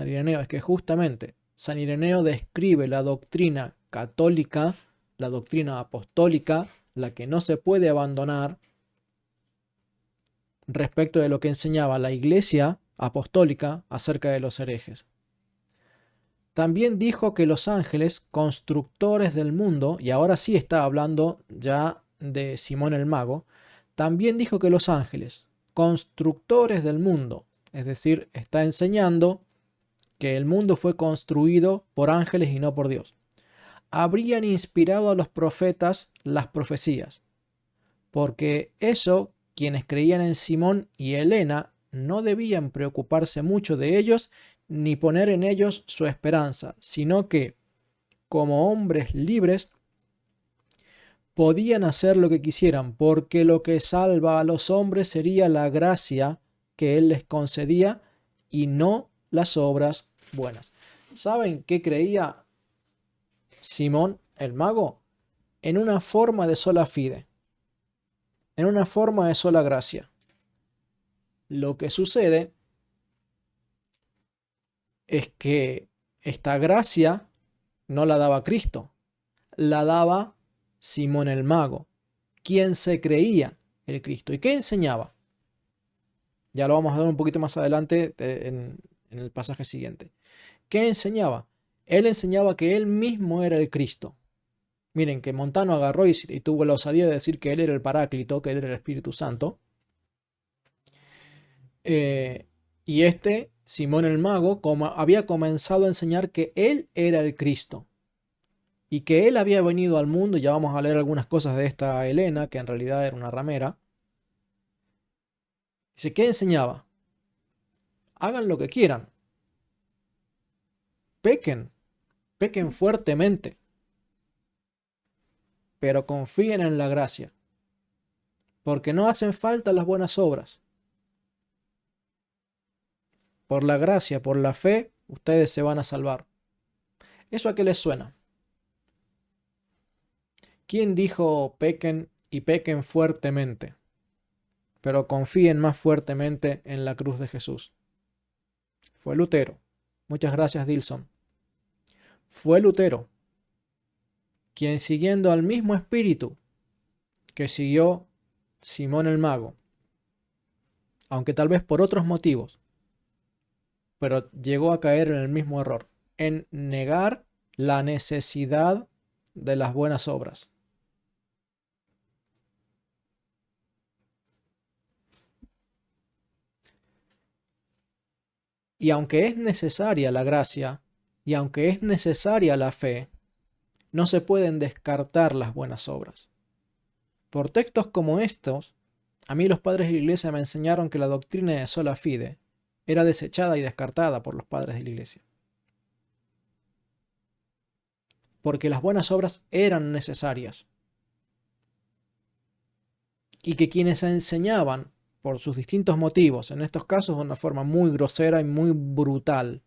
Ireneo? Es que justamente San Ireneo describe la doctrina católica, la doctrina apostólica, la que no se puede abandonar, respecto de lo que enseñaba la Iglesia apostólica acerca de los herejes. También dijo que los ángeles, constructores del mundo, y ahora sí está hablando ya de Simón el Mago, también dijo que los ángeles, constructores del mundo, es decir, está enseñando que el mundo fue construido por ángeles y no por Dios, habrían inspirado a los profetas las profecías, porque eso, quienes creían en Simón y Helena, no debían preocuparse mucho de ellos ni poner en ellos su esperanza, sino que, como hombres libres, podían hacer lo que quisieran, porque lo que salva a los hombres sería la gracia que Él les concedía y no las obras buenas. ¿Saben qué creía Simón el Mago? En una forma de sola fide, en una forma de sola gracia. Lo que sucede es que esta gracia no la daba Cristo, la daba Simón el Mago, quien se creía el Cristo. ¿Y qué enseñaba? Ya lo vamos a ver un poquito más adelante en el pasaje siguiente. ¿Qué enseñaba? Él enseñaba que él mismo era el Cristo. Miren, que Montano agarró y tuvo la osadía de decir que él era el Paráclito, que él era el Espíritu Santo. Y Simón el Mago, había comenzado a enseñar que él era el Cristo y que él había venido al mundo. Ya vamos a leer algunas cosas de esta Helena, que en realidad era una ramera. Dice, ¿qué enseñaba? Hagan lo que quieran, pequen, pequen fuertemente, pero confíen en la gracia, porque no hacen falta las buenas obras. Por la gracia, por la fe, ustedes se van a salvar. ¿Eso a qué les suena? ¿Quién dijo pequen y pequen fuertemente, pero confíen más fuertemente en la cruz de Jesús? Fue Lutero. Muchas gracias, Dilson. Fue Lutero quien, siguiendo al mismo espíritu que siguió Simón el Mago, aunque tal vez por otros motivos, pero llegó a caer en el mismo error, en negar la necesidad de las buenas obras. Y aunque es necesaria la gracia, y aunque es necesaria la fe, no se pueden descartar las buenas obras. Por textos como estos, a mí los padres de la iglesia me enseñaron que la doctrina de sola fide era desechada y descartada por los padres de la iglesia. Porque las buenas obras eran necesarias. Y que quienes enseñaban, por sus distintos motivos, en estos casos de una forma muy grosera y muy brutal,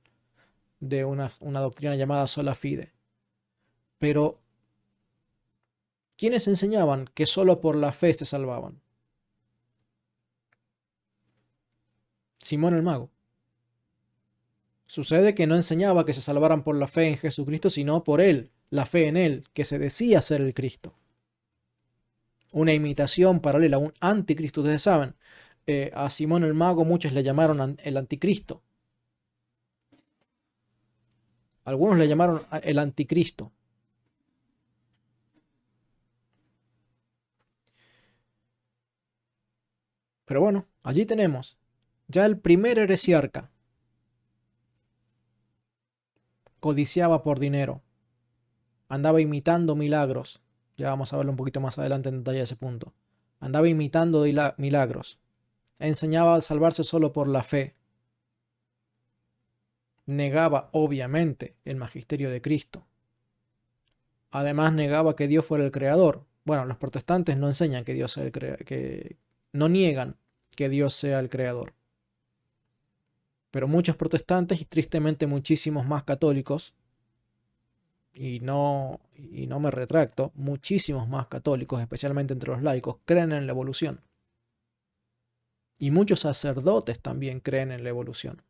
de una doctrina llamada sola fide. Pero, ¿quiénes enseñaban que solo por la fe se salvaban? Simón el Mago. Sucede que no enseñaba que se salvaran por la fe en Jesucristo, sino por él, la fe en él, que se decía ser el Cristo. Una imitación paralela, un anticristo. Ustedes saben, a Simón el Mago muchos le llamaron el anticristo. Algunos le llamaron el anticristo. Pero bueno, allí tenemos ya el primer heresiarca. Codiciaba por dinero. Andaba imitando milagros. Ya vamos a verlo un poquito más adelante en detalle ese punto. Andaba imitando milagros. Enseñaba a salvarse solo por la fe. Negaba, obviamente, el magisterio de Cristo. Además, negaba que Dios fuera el creador. Bueno, los protestantes no enseñan que Dios sea el creador, que no niegan que Dios sea el creador. Pero muchos protestantes y tristemente muchísimos más católicos, y no me retracto, muchísimos más católicos, especialmente entre los laicos, creen en la evolución. Y muchos sacerdotes también creen en la evolución.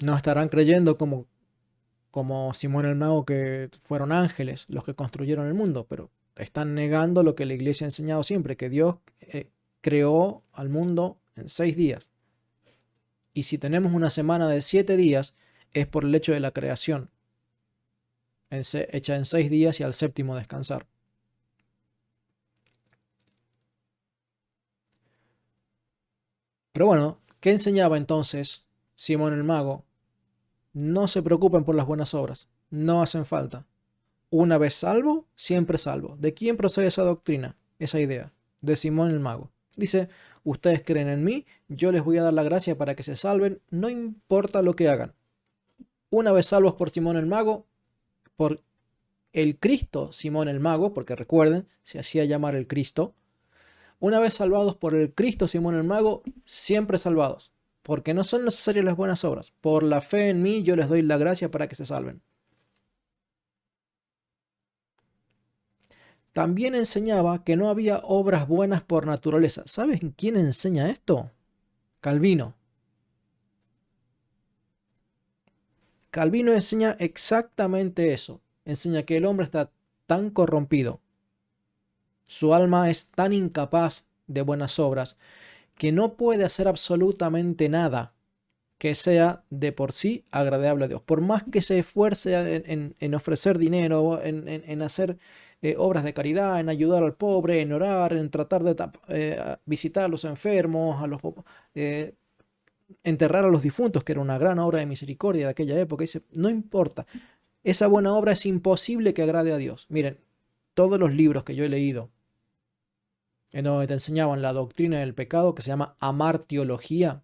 No estarán creyendo como Simón el Mago que fueron ángeles los que construyeron el mundo, pero Están negando lo que la iglesia ha enseñado siempre, que Dios creó al mundo en 6 días. Y si tenemos una semana de 7 días, es por el hecho de la creación, hecha en 6 días y al séptimo descansar. Pero bueno, ¿qué enseñaba entonces Simón el Mago? No se preocupen por las buenas obras, no hacen falta. Una vez salvo, siempre salvo. ¿De quién procede esa doctrina, esa idea? De Simón el Mago. Dice, ustedes creen en mí, yo les voy a dar la gracia para que se salven, no importa lo que hagan. Una vez salvos por Simón el Mago, por el Cristo Simón el Mago, porque recuerden, se hacía llamar el Cristo. Una vez salvados por el Cristo Simón el Mago, siempre salvados, porque no son necesarias las buenas obras. Por la fe en mí yo les doy la gracia para que se salven. También enseñaba que no había obras buenas por naturaleza. ¿Sabes quién enseña esto? Calvino. Calvino enseña exactamente eso. Enseña que el hombre está tan corrompido, su alma es tan incapaz de buenas obras, que no puede hacer absolutamente nada que sea de por sí agradable a Dios. Por más que se esfuerce en ofrecer dinero, en hacer obras de caridad, en ayudar al pobre, en orar, en tratar de visitar a los enfermos, enterrar a los difuntos, que era una gran obra de misericordia de aquella época. Dice, no importa, esa buena obra es imposible que agrade a Dios. Miren, todos los libros que yo he leído, en donde te enseñaban la doctrina del pecado, que se llama amartiología,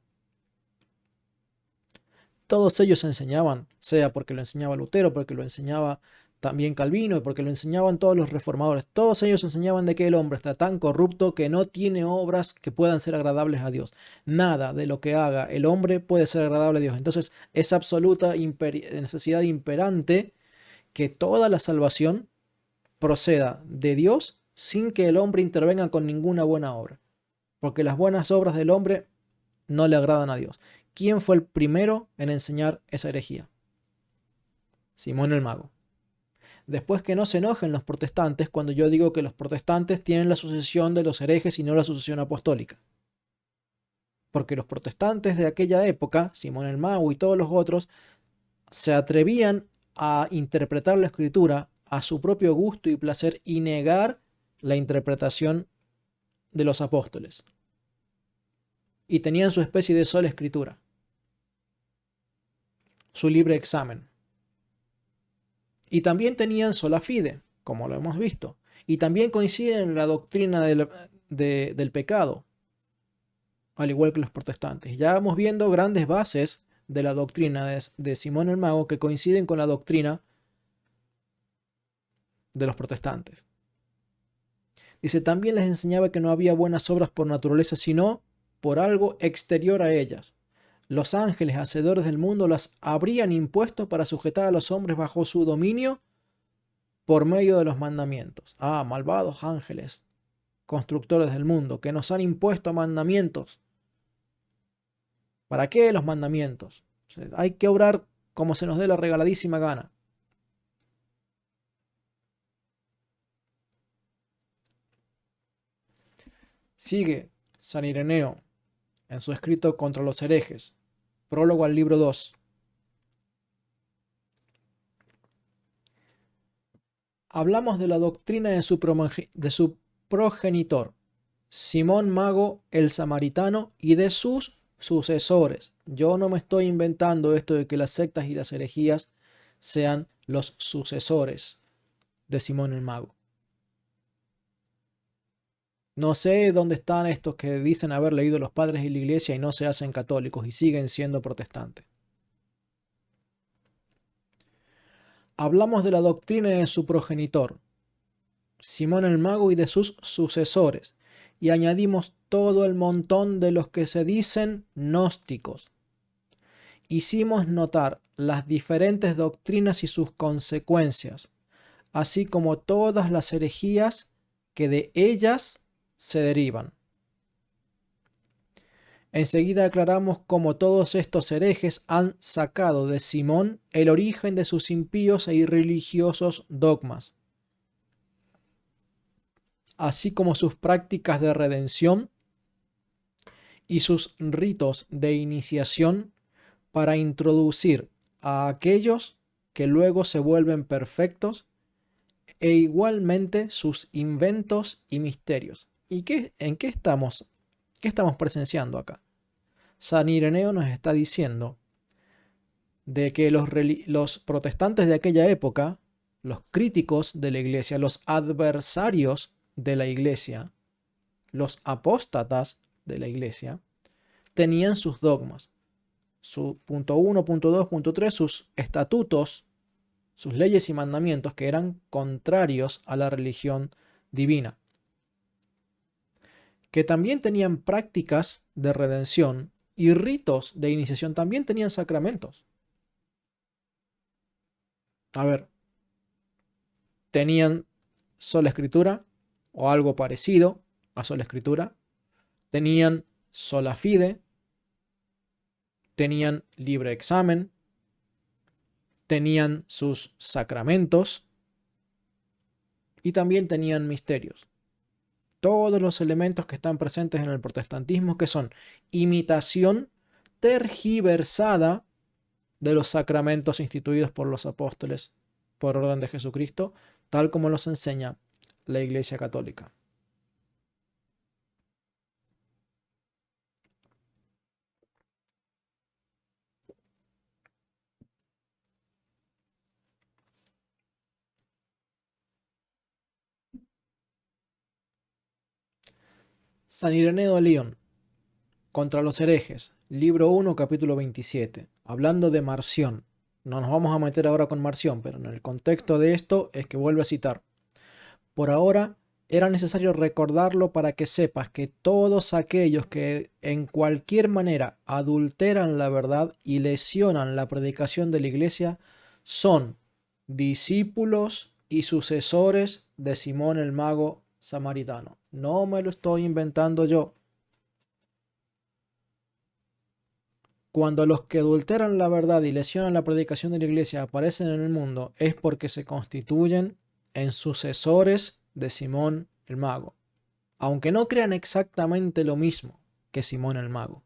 todos ellos enseñaban, sea porque lo enseñaba Lutero, porque lo enseñaba también Calvino y porque lo enseñaban todos los reformadores, todos ellos enseñaban de que el hombre está tan corrupto que no tiene obras que puedan ser agradables a Dios. Nada de lo que haga el hombre puede ser agradable a Dios. Entonces es absoluta necesidad imperante que toda la salvación proceda de Dios sin que el hombre intervenga con ninguna buena obra. Porque las buenas obras del hombre no le agradan a Dios. ¿Quién fue el primero en enseñar esa herejía? Simón el Mago. Después, que no se enojen los protestantes cuando yo digo que los protestantes tienen la sucesión de los herejes y no la sucesión apostólica. Porque los protestantes de aquella época, Simón el Mago y todos los otros, se atrevían a interpretar la escritura a su propio gusto y placer y negar la interpretación de los apóstoles. Y tenían su especie de sola escritura, su libre examen. Y también tenían sola fide, como lo hemos visto. Y también coinciden en la doctrina del pecado, al igual que los protestantes. Ya vamos viendo grandes bases de la doctrina de Simón el Mago que coinciden con la doctrina de los protestantes. Dice, también les enseñaba que no había buenas obras por naturaleza, sino por algo exterior a ellas. Los ángeles, hacedores del mundo, las habrían impuesto para sujetar a los hombres bajo su dominio por medio de los mandamientos. Ah, malvados ángeles, constructores del mundo, que nos han impuesto mandamientos. ¿Para qué los mandamientos? Hay que obrar como se nos dé la regaladísima gana. Sigue San Ireneo en su escrito contra los herejes, prólogo al libro 2. Hablamos de la doctrina de su progenitor, Simón Mago el Samaritano, y de sus sucesores. Yo no me estoy inventando esto de que las sectas y las herejías sean los sucesores de Simón el Mago. No sé dónde están estos que dicen haber leído los padres de la iglesia y no se hacen católicos y siguen siendo protestantes. Hablamos de la doctrina de su progenitor, Simón el Mago, y de sus sucesores, y añadimos todo el montón de los que se dicen gnósticos. Hicimos notar las diferentes doctrinas y sus consecuencias, así como todas las herejías que de ellas se derivan. Enseguida aclaramos cómo todos estos herejes han sacado de Simón el origen de sus impíos e irreligiosos dogmas. así como sus prácticas de redención y sus ritos de iniciación para introducir a aquellos que luego se vuelven perfectos e igualmente sus inventos y misterios. ¿Y qué estamos presenciando acá? San Ireneo nos está diciendo de que los protestantes de aquella época, los críticos de la iglesia, los adversarios de la iglesia, los apóstatas de la iglesia, tenían sus dogmas. Su punto 1, punto 2, punto 3, sus estatutos, sus leyes y mandamientos que eran contrarios a la religión divina. Que también tenían prácticas de redención y ritos de iniciación, también tenían sacramentos. A ver, tenían sola escritura o algo parecido a sola escritura, tenían sola fide, tenían libre examen, tenían sus sacramentos y también tenían misterios. Todos los elementos que están presentes en el protestantismo, que son imitación tergiversada de los sacramentos instituidos por los apóstoles por orden de Jesucristo, tal como los enseña la Iglesia Católica. San Ireneo de León, contra los herejes, libro 1, capítulo 27, hablando de Marción. No nos vamos a meter ahora con Marción, pero en el contexto de esto es que vuelve a citar: por ahora era necesario recordarlo para que sepas que todos aquellos que en cualquier manera adulteran la verdad y lesionan la predicación de la iglesia son discípulos y sucesores de Simón el mago samaritano. No me lo estoy inventando yo. Cuando los que adulteran la verdad y lesionan la predicación de la iglesia aparecen en el mundo, es porque se constituyen en sucesores de Simón el mago, aunque no crean exactamente lo mismo que Simón el mago.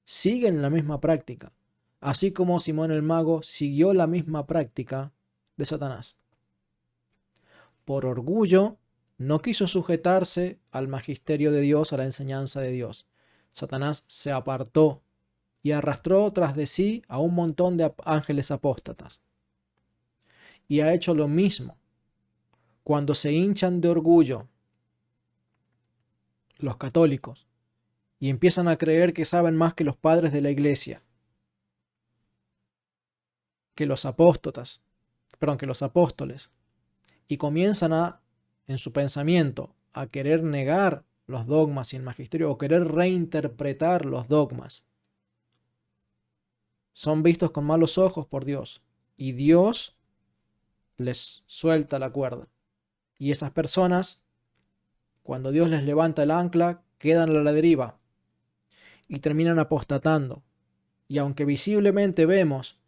Siguen la misma práctica, así como Simón el mago siguió la misma práctica de Satanás. Por orgullo, no quiso sujetarse al magisterio de Dios, a la enseñanza de Dios. Satanás se apartó y arrastró tras de sí a un montón de ángeles apóstatas. Y ha hecho lo mismo cuando se hinchan de orgullo los católicos y empiezan a creer que saben más que los padres de la iglesia, que los apóstotas, que los apóstoles, y comienzan en su pensamiento, a querer negar los dogmas y el magisterio o querer reinterpretar los dogmas. Son vistos con malos ojos por Dios y Dios les suelta la cuerda. Y esas personas, cuando Dios les levanta el ancla, quedan a la deriva y terminan apostatando. Y aunque visiblemente vemos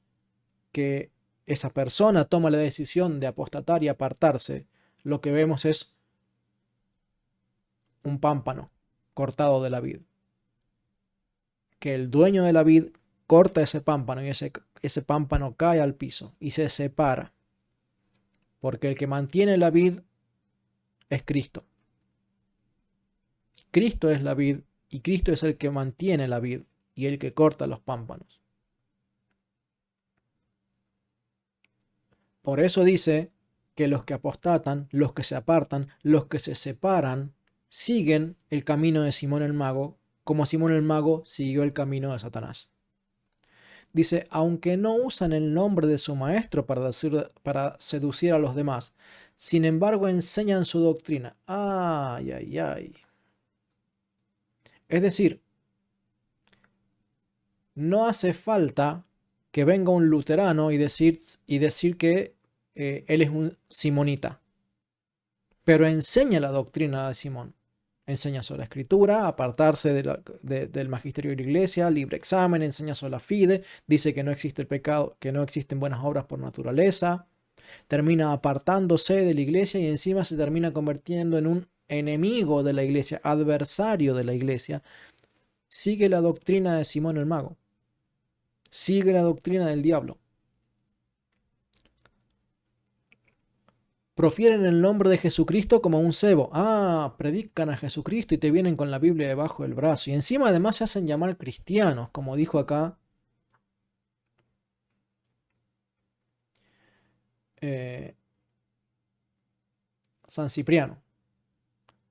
que esa persona toma la decisión de apostatar y apartarse, lo que vemos es un pámpano cortado de la vid. Que el dueño de la vid corta ese pámpano y ese pámpano cae al piso y se separa. Porque el que mantiene la vid es Cristo. Cristo es la vid y Cristo es el que mantiene la vid y el que corta los pámpanos. Por eso dice que los que apostatan, los que se apartan, los que se separan, siguen el camino de Simón el mago, como Simón el mago siguió el camino de Satanás. Dice, aunque no usan el nombre de su maestro para seducir a los demás, sin embargo enseñan su doctrina. Ay, ay, ay. Es decir, no hace falta que venga un luterano y decir que él es un simonita, pero enseña la doctrina de Simón. Enseña sobre la escritura, apartarse del magisterio de la iglesia, libre examen, enseña sobre la fide, dice que no existe el pecado, que no existen buenas obras por naturaleza, termina apartándose de la iglesia y encima se termina convirtiendo en un enemigo de la iglesia, adversario de la iglesia, sigue la doctrina de Simón el Mago, sigue la doctrina del diablo. Profieren el nombre de Jesucristo como un cebo. Ah, predican a Jesucristo y te vienen con la Biblia debajo del brazo. Y encima además se hacen llamar cristianos, como dijo acá eh, San Cipriano.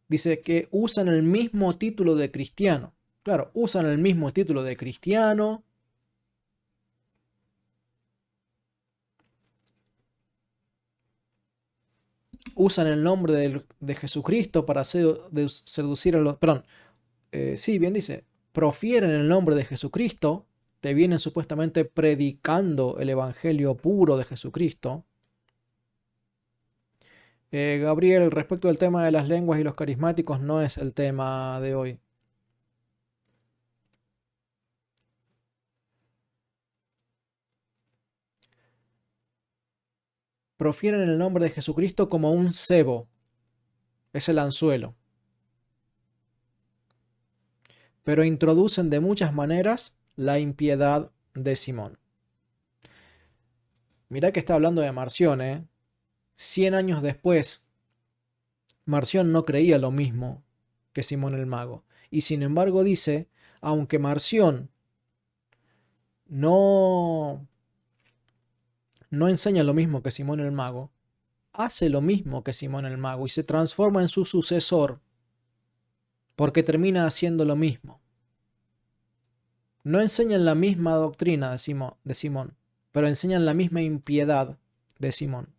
Dice que usan el mismo título de cristiano. Claro, usan el mismo título de cristiano. Usan el nombre de Jesucristo para seducir a los... Perdón, sí, bien dice. Profieren el nombre de Jesucristo. Te vienen supuestamente predicando el evangelio puro de Jesucristo. Gabriel, respecto al tema de las lenguas y los carismáticos, no es el tema de hoy. Profieren el nombre de Jesucristo como un cebo. Es el anzuelo. Pero introducen de muchas maneras la impiedad de Simón. Mirá que está hablando de Marción, ¿eh? 100 años después, Marción no creía lo mismo que Simón el Mago. Y sin embargo dice, aunque Marción no, no enseña lo mismo que Simón el Mago, hace lo mismo que Simón el Mago y se transforma en su sucesor porque termina haciendo lo mismo. No enseñan la misma doctrina de Simón, pero enseñan la misma impiedad de Simón.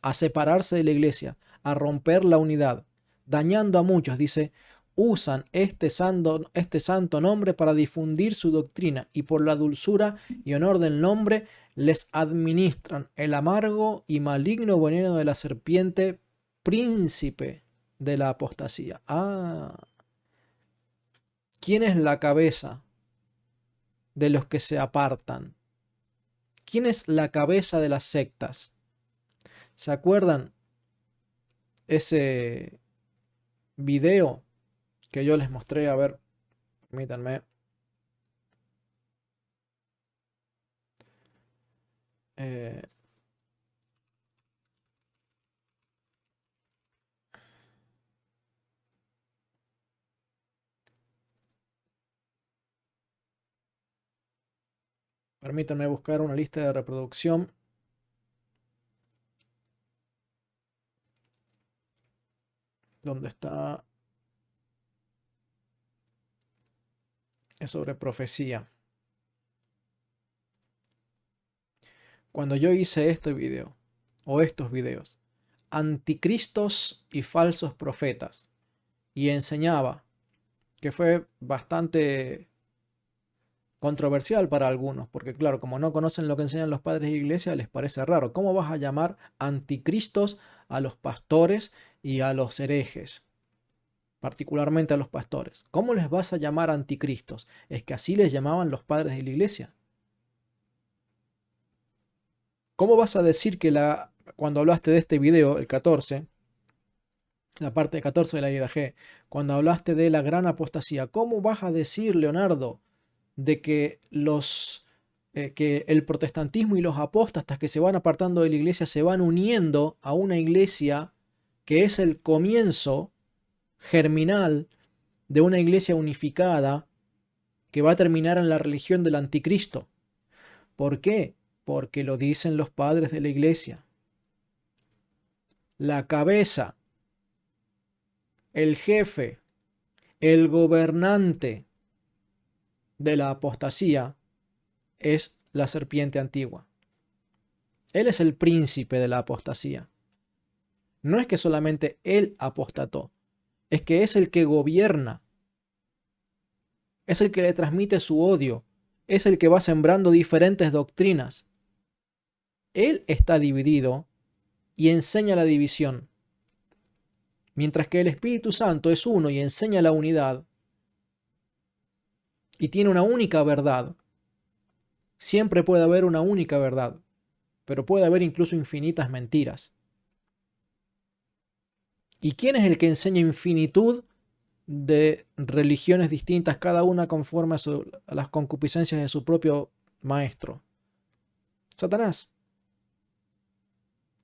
A separarse de la iglesia, a romper la unidad, dañando a muchos, dice, usan este santo nombre para difundir su doctrina y por la dulzura y honor del nombre les administran el amargo y maligno veneno de la serpiente, príncipe de la apostasía. Ah, ¿quién es la cabeza de los que se apartan? ¿Quién es la cabeza de las sectas? ¿Se acuerdan ese video que yo les mostré? A ver, permítanme. Eh, Permítanme buscar una lista de reproducción. ¿Dónde está? Es sobre profecía. Cuando yo hice este video, o estos videos, anticristos y falsos profetas, y enseñaba, que fue bastante controversial para algunos, porque claro, como no conocen lo que enseñan los padres de iglesia, les parece raro. ¿Cómo vas a llamar anticristos a los pastores y a los herejes? Particularmente a los pastores. ¿Cómo les vas a llamar anticristos? Es que así les llamaban los padres de la iglesia. ¿Cómo vas a decir que cuando hablaste de este video, el 14, la parte 14 de la Ida G, cuando hablaste de la gran apostasía, ¿cómo vas a decir, Leonardo, de que que el protestantismo y los apóstatas que se van apartando de la iglesia se van uniendo a una iglesia que es el comienzo germinal de una iglesia unificada que va a terminar en la religión del anticristo? ¿Por qué? Porque lo dicen los padres de la iglesia. La cabeza, el jefe, el gobernante de la apostasía es la serpiente antigua. Él es el príncipe de la apostasía. No es que solamente él apostató, es que es el que gobierna, es el que le transmite su odio, es el que va sembrando diferentes doctrinas. Él está dividido y enseña la división. Mientras que el Espíritu Santo es uno y enseña la unidad y tiene una única verdad. Siempre puede haber una única verdad, pero puede haber incluso infinitas mentiras. ¿Y quién es el que enseña infinitud de religiones distintas, cada una conforme a las concupiscencias de su propio maestro? Satanás.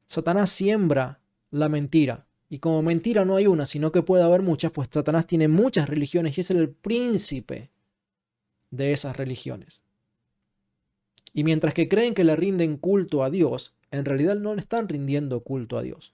Satanás siembra la mentira. Y como mentira no hay una, sino que puede haber muchas, pues Satanás tiene muchas religiones y es el príncipe de esas religiones. Y mientras que creen que le rinden culto a Dios, en realidad no le están rindiendo culto a Dios.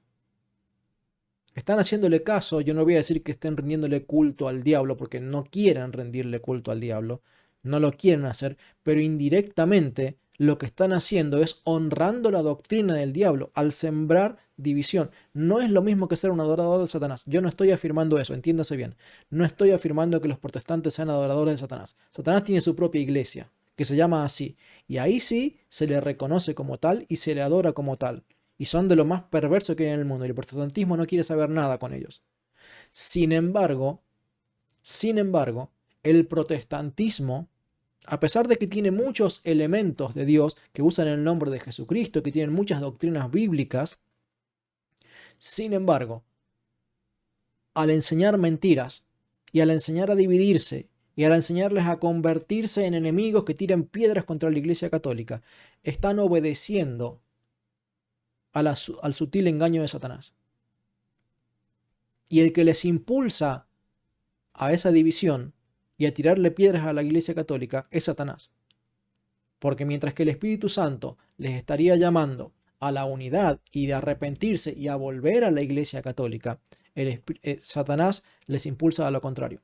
Están haciéndole caso, yo no voy a decir que estén rindiéndole culto al diablo, porque no quieren rendirle culto al diablo, no lo quieren hacer, pero indirectamente lo que están haciendo es honrando la doctrina del diablo al sembrar división. No es lo mismo que ser un adorador de Satanás. Yo no estoy afirmando eso, entiéndase bien. No estoy afirmando que los protestantes sean adoradores de Satanás. Satanás tiene su propia iglesia, que se llama así, y ahí sí se le reconoce como tal y se le adora como tal. Y son de lo más perverso que hay en el mundo. Y el protestantismo no quiere saber nada con ellos. Sin embargo, el protestantismo, a pesar de que tiene muchos elementos de Dios que usan el nombre de Jesucristo, que tienen muchas doctrinas bíblicas, sin embargo, al enseñar mentiras y al enseñar a dividirse y al enseñarles a convertirse en enemigos que tiran piedras contra la Iglesia Católica, están obedeciendo al sutil engaño de Satanás. Y el que les impulsa a esa división y a tirarle piedras a la Iglesia Católica es Satanás. Porque mientras que el Espíritu Santo les estaría llamando a la unidad y de arrepentirse y a volver a la Iglesia Católica, Satanás les impulsa a lo contrario.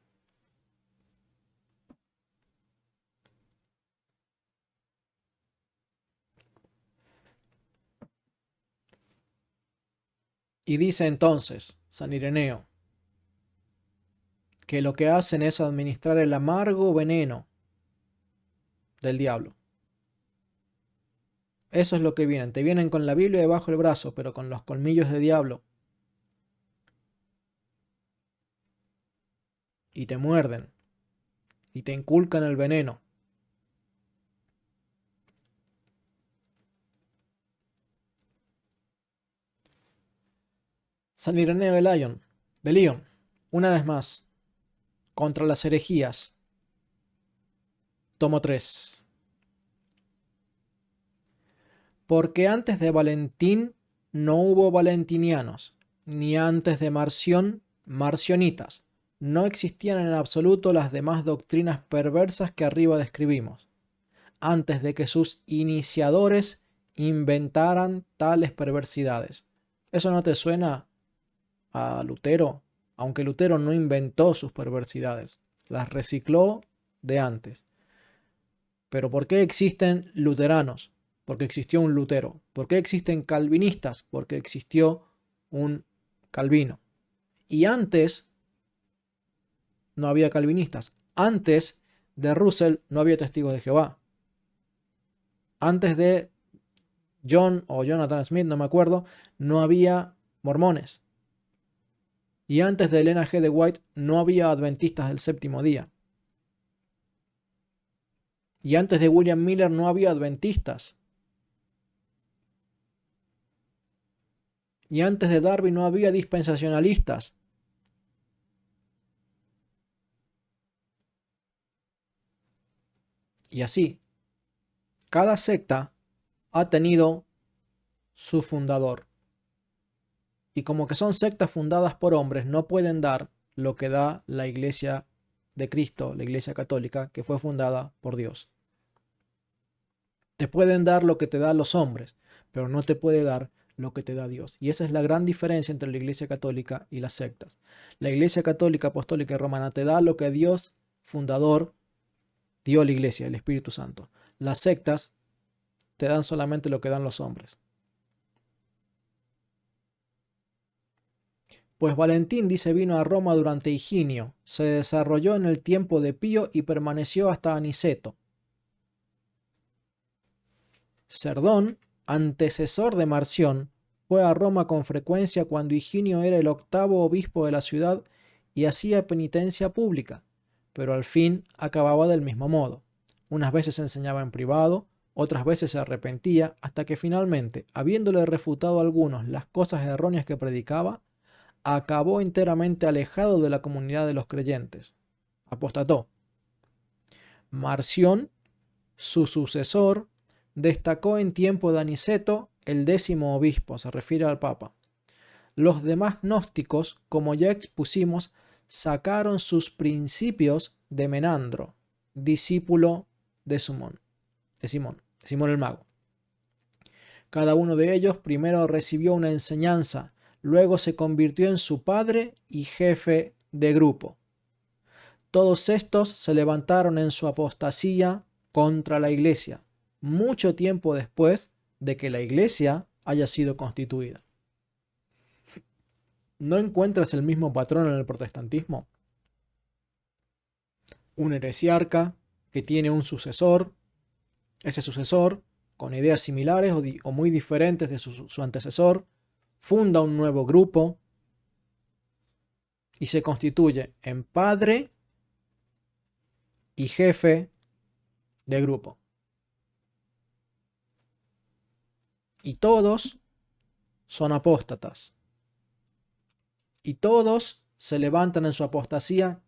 Y dice entonces San Ireneo que lo que hacen es administrar el amargo veneno del diablo. Eso es lo que vienen. Te vienen con la Biblia debajo del brazo, pero con los colmillos de diablo. Y te muerden. Y te inculcan el veneno. San Ireneo de León, una vez más, contra las herejías. Tomo 3. Porque antes de Valentín no hubo valentinianos, ni antes de Marción, marcionitas. No existían en absoluto las demás doctrinas perversas que arriba describimos, antes de que sus iniciadores inventaran tales perversidades. ¿Eso no te suena a Lutero? Aunque Lutero no inventó sus perversidades, las recicló de antes. Pero ¿por qué existen luteranos? Porque existió un Lutero. ¿Por qué existen calvinistas? Porque existió un Calvino. Y antes no había calvinistas. Antes de Russell no había testigos de Jehová. Antes de John o Jonathan Smith, no me acuerdo, no había mormones. Y antes de Elena G. de White no había adventistas del séptimo día. Y antes de William Miller no había adventistas. Y antes de Darby no había dispensacionalistas. Y así, cada secta ha tenido su fundador. Y como que son sectas fundadas por hombres, no pueden dar lo que da la Iglesia de Cristo, la Iglesia Católica, que fue fundada por Dios. Te pueden dar lo que te dan los hombres, pero no te puede dar lo que te da Dios. Y esa es la gran diferencia entre la Iglesia Católica y las sectas. La Iglesia Católica, Apostólica y Romana te da lo que Dios fundador dio a la Iglesia, el Espíritu Santo. Las sectas te dan solamente lo que dan los hombres. Pues Valentín, dice, vino a Roma durante Higinio, se desarrolló en el tiempo de Pío y permaneció hasta Aniceto. Cerdón, antecesor de Marción, fue a Roma con frecuencia cuando Higinio era el octavo obispo de la ciudad y hacía penitencia pública, pero al fin acababa del mismo modo. Unas veces enseñaba en privado, otras veces se arrepentía, hasta que finalmente, habiéndole refutado a algunos las cosas erróneas que predicaba, acabó enteramente alejado de la comunidad de los creyentes. Apostató. Marción, su sucesor, destacó en tiempo de Aniceto, el 10º obispo, se refiere al Papa. Los demás gnósticos, como ya expusimos, sacaron sus principios de Menandro, discípulo de Simón el Mago. Cada uno de ellos primero recibió una enseñanza, luego se convirtió en su padre y jefe de grupo. Todos estos se levantaron en su apostasía contra la Iglesia, mucho tiempo después de que la Iglesia haya sido constituida. ¿No encuentras el mismo patrón en el protestantismo? Un heresiarca que tiene un sucesor, ese sucesor, con ideas similares o muy diferentes de su antecesor, funda un nuevo grupo y se constituye en padre y jefe de grupo. Y todos son apóstatas. Y todos se levantan en su apostasía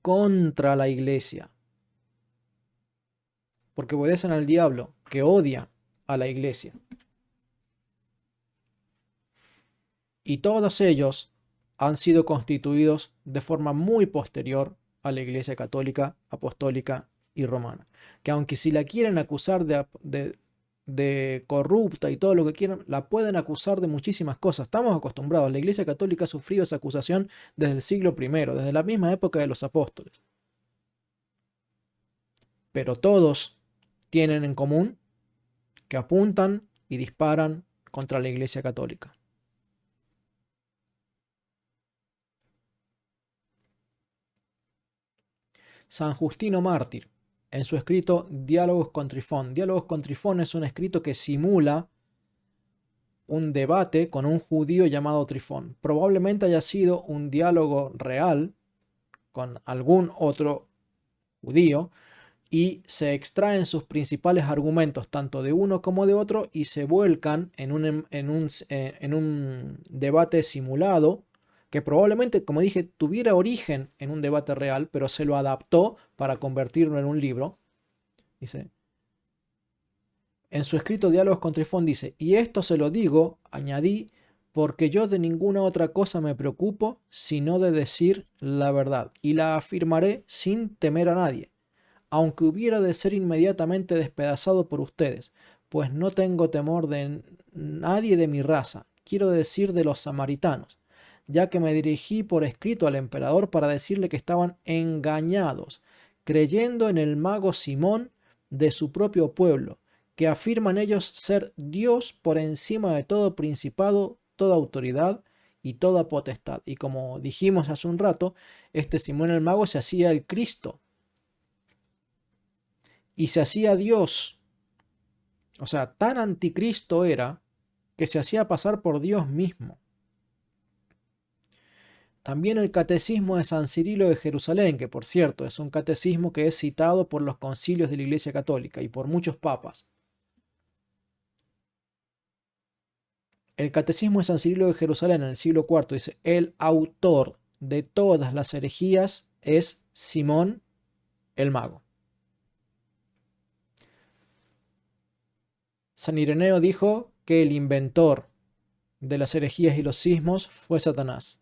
contra la Iglesia. Porque obedecen al diablo, que odia a la Iglesia. Y todos ellos han sido constituidos de forma muy posterior a la Iglesia católica, apostólica y romana. Que aunque si la quieren acusar de corrupta y todo lo que quieran, la pueden acusar de muchísimas cosas. Estamos acostumbrados. La Iglesia católica ha sufrido esa acusación desde el siglo I, desde la misma época de los apóstoles. Pero todos tienen en común que apuntan y disparan contra la Iglesia católica. San Justino Mártir, en su escrito Diálogos con Trifón. Diálogos con Trifón es un escrito que simula un debate con un judío llamado Trifón. Probablemente haya sido un diálogo real con algún otro judío y se extraen sus principales argumentos tanto de uno como de otro y se vuelcan en un debate simulado que probablemente, como dije, tuviera origen en un debate real, pero se lo adaptó para convertirlo en un libro. Dice, en su escrito Diálogos con Trifón dice, y esto se lo digo, añadí, porque yo de ninguna otra cosa me preocupo, sino de decir la verdad, y la afirmaré sin temer a nadie, aunque hubiera de ser inmediatamente despedazado por ustedes, pues no tengo temor de nadie de mi raza, quiero decir de los samaritanos, ya que me dirigí por escrito al emperador para decirle que estaban engañados, creyendo en el mago Simón de su propio pueblo, que afirman ellos ser Dios por encima de todo principado, toda autoridad y toda potestad. Y como dijimos hace un rato, este Simón el mago se hacía el Cristo y se hacía Dios. O sea, tan anticristo era que se hacía pasar por Dios mismo. También el Catecismo de San Cirilo de Jerusalén, que por cierto es un catecismo que es citado por los concilios de la Iglesia Católica y por muchos papas. El Catecismo de San Cirilo de Jerusalén en el siglo IV dice, el autor de todas las herejías es Simón el Mago. San Ireneo dijo que el inventor de las herejías y los cismos fue Satanás.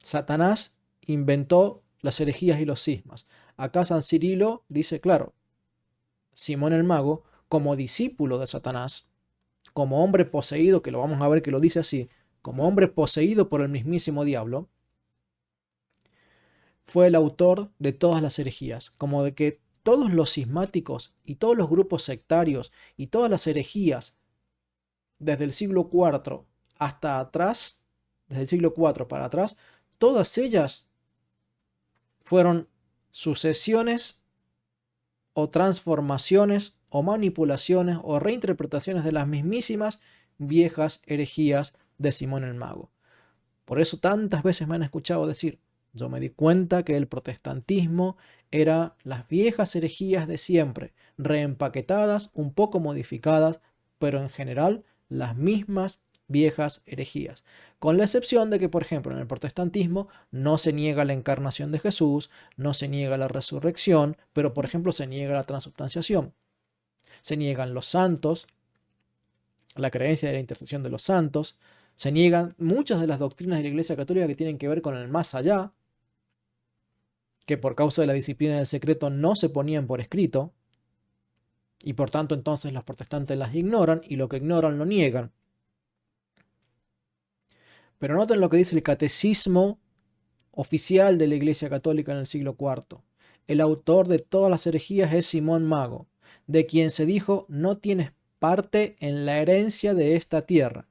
Satanás inventó las herejías y los cismas. Acá San Cirilo dice, claro, Simón el Mago, como discípulo de Satanás, como hombre poseído, que lo vamos a ver que lo dice así, como hombre poseído por el mismísimo diablo, fue el autor de todas las herejías, como de que todos los cismáticos y todos los grupos sectarios y todas las herejías desde el siglo IV hasta atrás, desde el siglo IV para atrás, todas ellas fueron sucesiones o transformaciones o manipulaciones o reinterpretaciones de las mismísimas viejas herejías de Simón el Mago. Por eso tantas veces me han escuchado decir, yo me di cuenta que el protestantismo era las viejas herejías de siempre, reempaquetadas, un poco modificadas, pero en general las mismas viejas herejías. Con la excepción de que, por ejemplo, en el protestantismo no se niega la encarnación de Jesús, no se niega la resurrección, pero, por ejemplo, se niega la transubstanciación. Se niegan los santos, la creencia de la intercesión de los santos, se niegan muchas de las doctrinas de la Iglesia Católica que tienen que ver con el más allá, que por causa de la disciplina del secreto no se ponían por escrito, y por tanto entonces los protestantes las ignoran, y lo que ignoran lo niegan. Pero noten lo que dice el catecismo oficial de la Iglesia Católica en el siglo IV. El autor de todas las herejías es Simón Mago, de quien se dijo: no tienes parte en la herencia de esta tierra.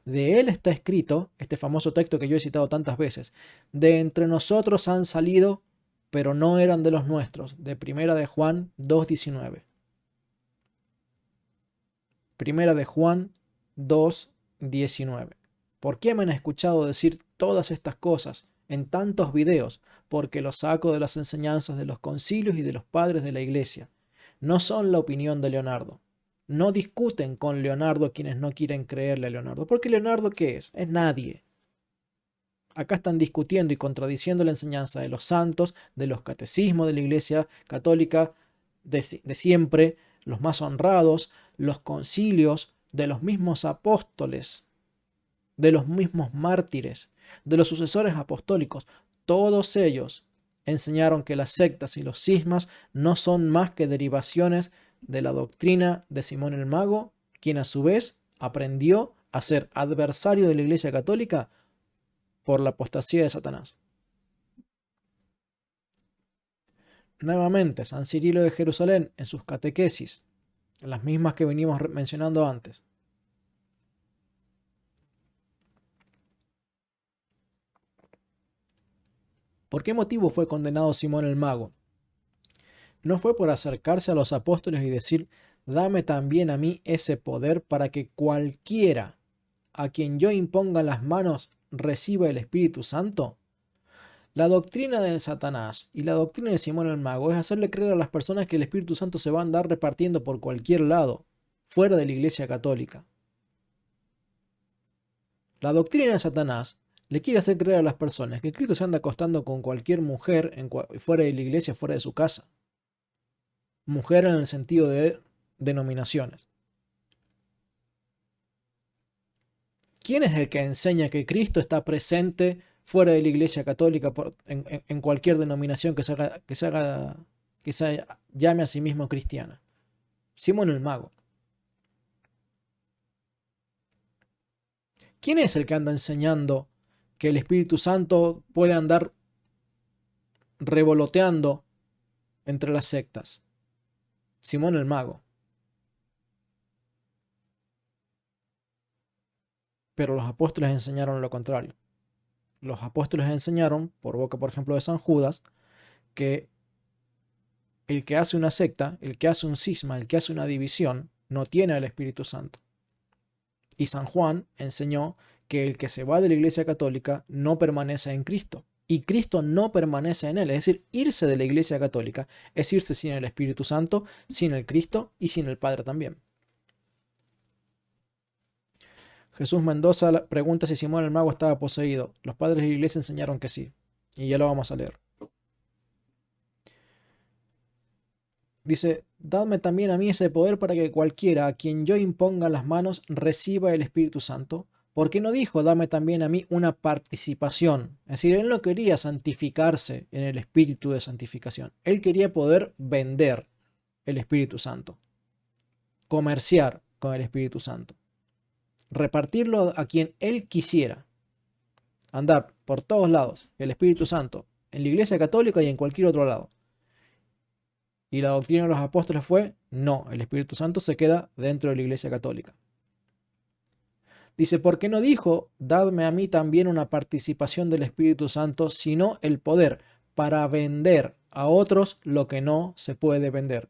De él está escrito este famoso texto que yo he citado tantas veces: de entre nosotros han salido, pero no eran de los nuestros. De Primera de Juan 2:19. Primera de Juan 2:19. ¿Por qué me han escuchado decir todas estas cosas en tantos videos? Porque los saco de las enseñanzas de los concilios y de los padres de la Iglesia. No son la opinión de Leonardo. No discuten con Leonardo quienes no quieren creerle a Leonardo. Porque Leonardo, ¿qué es? Es nadie. Acá están discutiendo y contradiciendo la enseñanza de los santos, de los catecismos de la Iglesia Católica de siempre, los más honrados, los concilios, de los mismos apóstoles, de los mismos mártires, de los sucesores apostólicos. Todos ellos enseñaron que las sectas y los cismas no son más que derivaciones de la doctrina de Simón el Mago, quien a su vez aprendió a ser adversario de la Iglesia Católica por la apostasía de Satanás. Nuevamente, San Cirilo de Jerusalén, en sus catequesis, las mismas que venimos mencionando antes. ¿Por qué motivo fue condenado Simón el Mago? No fue por acercarse a los apóstoles y decir: dame también a mí ese poder para que cualquiera a quien yo imponga las manos reciba el Espíritu Santo. La doctrina de Satanás y la doctrina de Simón el Mago es hacerle creer a las personas que el Espíritu Santo se va a andar repartiendo por cualquier lado, fuera de la Iglesia Católica. La doctrina de Satanás le quiere hacer creer a las personas que Cristo se anda acostando con cualquier mujer fuera de la iglesia, fuera de su casa. Mujer en el sentido de denominaciones. ¿Quién es el que enseña que Cristo está presente fuera de la Iglesia Católica en cualquier denominación que se llame a sí mismo cristiana? Simón el Mago. ¿Quién es el que anda enseñando que el Espíritu Santo puede andar revoloteando entre las sectas? Simón el Mago. Pero los apóstoles enseñaron lo contrario. Los apóstoles enseñaron, por boca, por ejemplo, de San Judas, que el que hace una secta, el que hace un cisma, el que hace una división, no tiene al Espíritu Santo. Y San Juan enseñó que el que se va de la Iglesia Católica no permanece en Cristo. Y Cristo no permanece en él. Es decir, irse de la Iglesia Católica es irse sin el Espíritu Santo, sin el Cristo y sin el Padre también. Jesús Mendoza pregunta si Simón el Mago estaba poseído. Los padres de la Iglesia enseñaron que sí. Y ya lo vamos a leer. Dice: dadme también a mí ese poder para que cualquiera a quien yo imponga las manos reciba el Espíritu Santo. ¿Por qué no dijo: dame también a mí una participación? Es decir, él no quería santificarse en el espíritu de santificación. Él quería poder vender el Espíritu Santo. Comerciar con el Espíritu Santo. Repartirlo a quien él quisiera. Andar por todos lados el Espíritu Santo, en la Iglesia Católica y en cualquier otro lado. Y la doctrina de los apóstoles fue: no, el Espíritu Santo se queda dentro de la Iglesia Católica. Dice: ¿por qué no dijo: dadme a mí también una participación del Espíritu Santo, sino el poder para vender a otros lo que no se puede vender,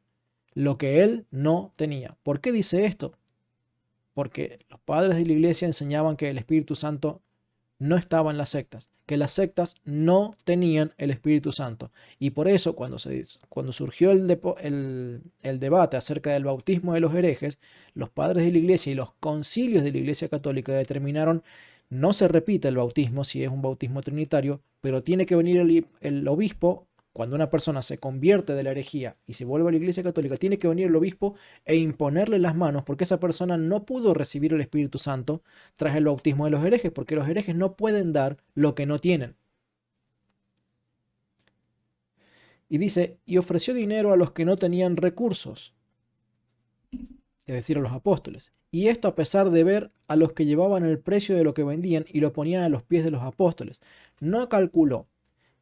lo que él no tenía? ¿Por qué dice esto? Porque los padres de la Iglesia enseñaban que el Espíritu Santo no estaba en las sectas, que las sectas no tenían el Espíritu Santo. Y por eso cuando surgió el debate acerca del bautismo de los herejes, los padres de la iglesia y los concilios de la iglesia católica determinaron: no se repite el bautismo si es un bautismo trinitario, pero tiene que venir el obispo. Cuando una persona se convierte de la herejía y se vuelve a la iglesia católica, tiene que venir el obispo e imponerle las manos, porque esa persona no pudo recibir el Espíritu Santo tras el bautismo de los herejes, porque los herejes no pueden dar lo que no tienen. Y dice: y ofreció dinero a los que no tenían recursos, es decir, a los apóstoles. Y esto a pesar de ver a los que llevaban el precio de lo que vendían y lo ponían a los pies de los apóstoles. No calculó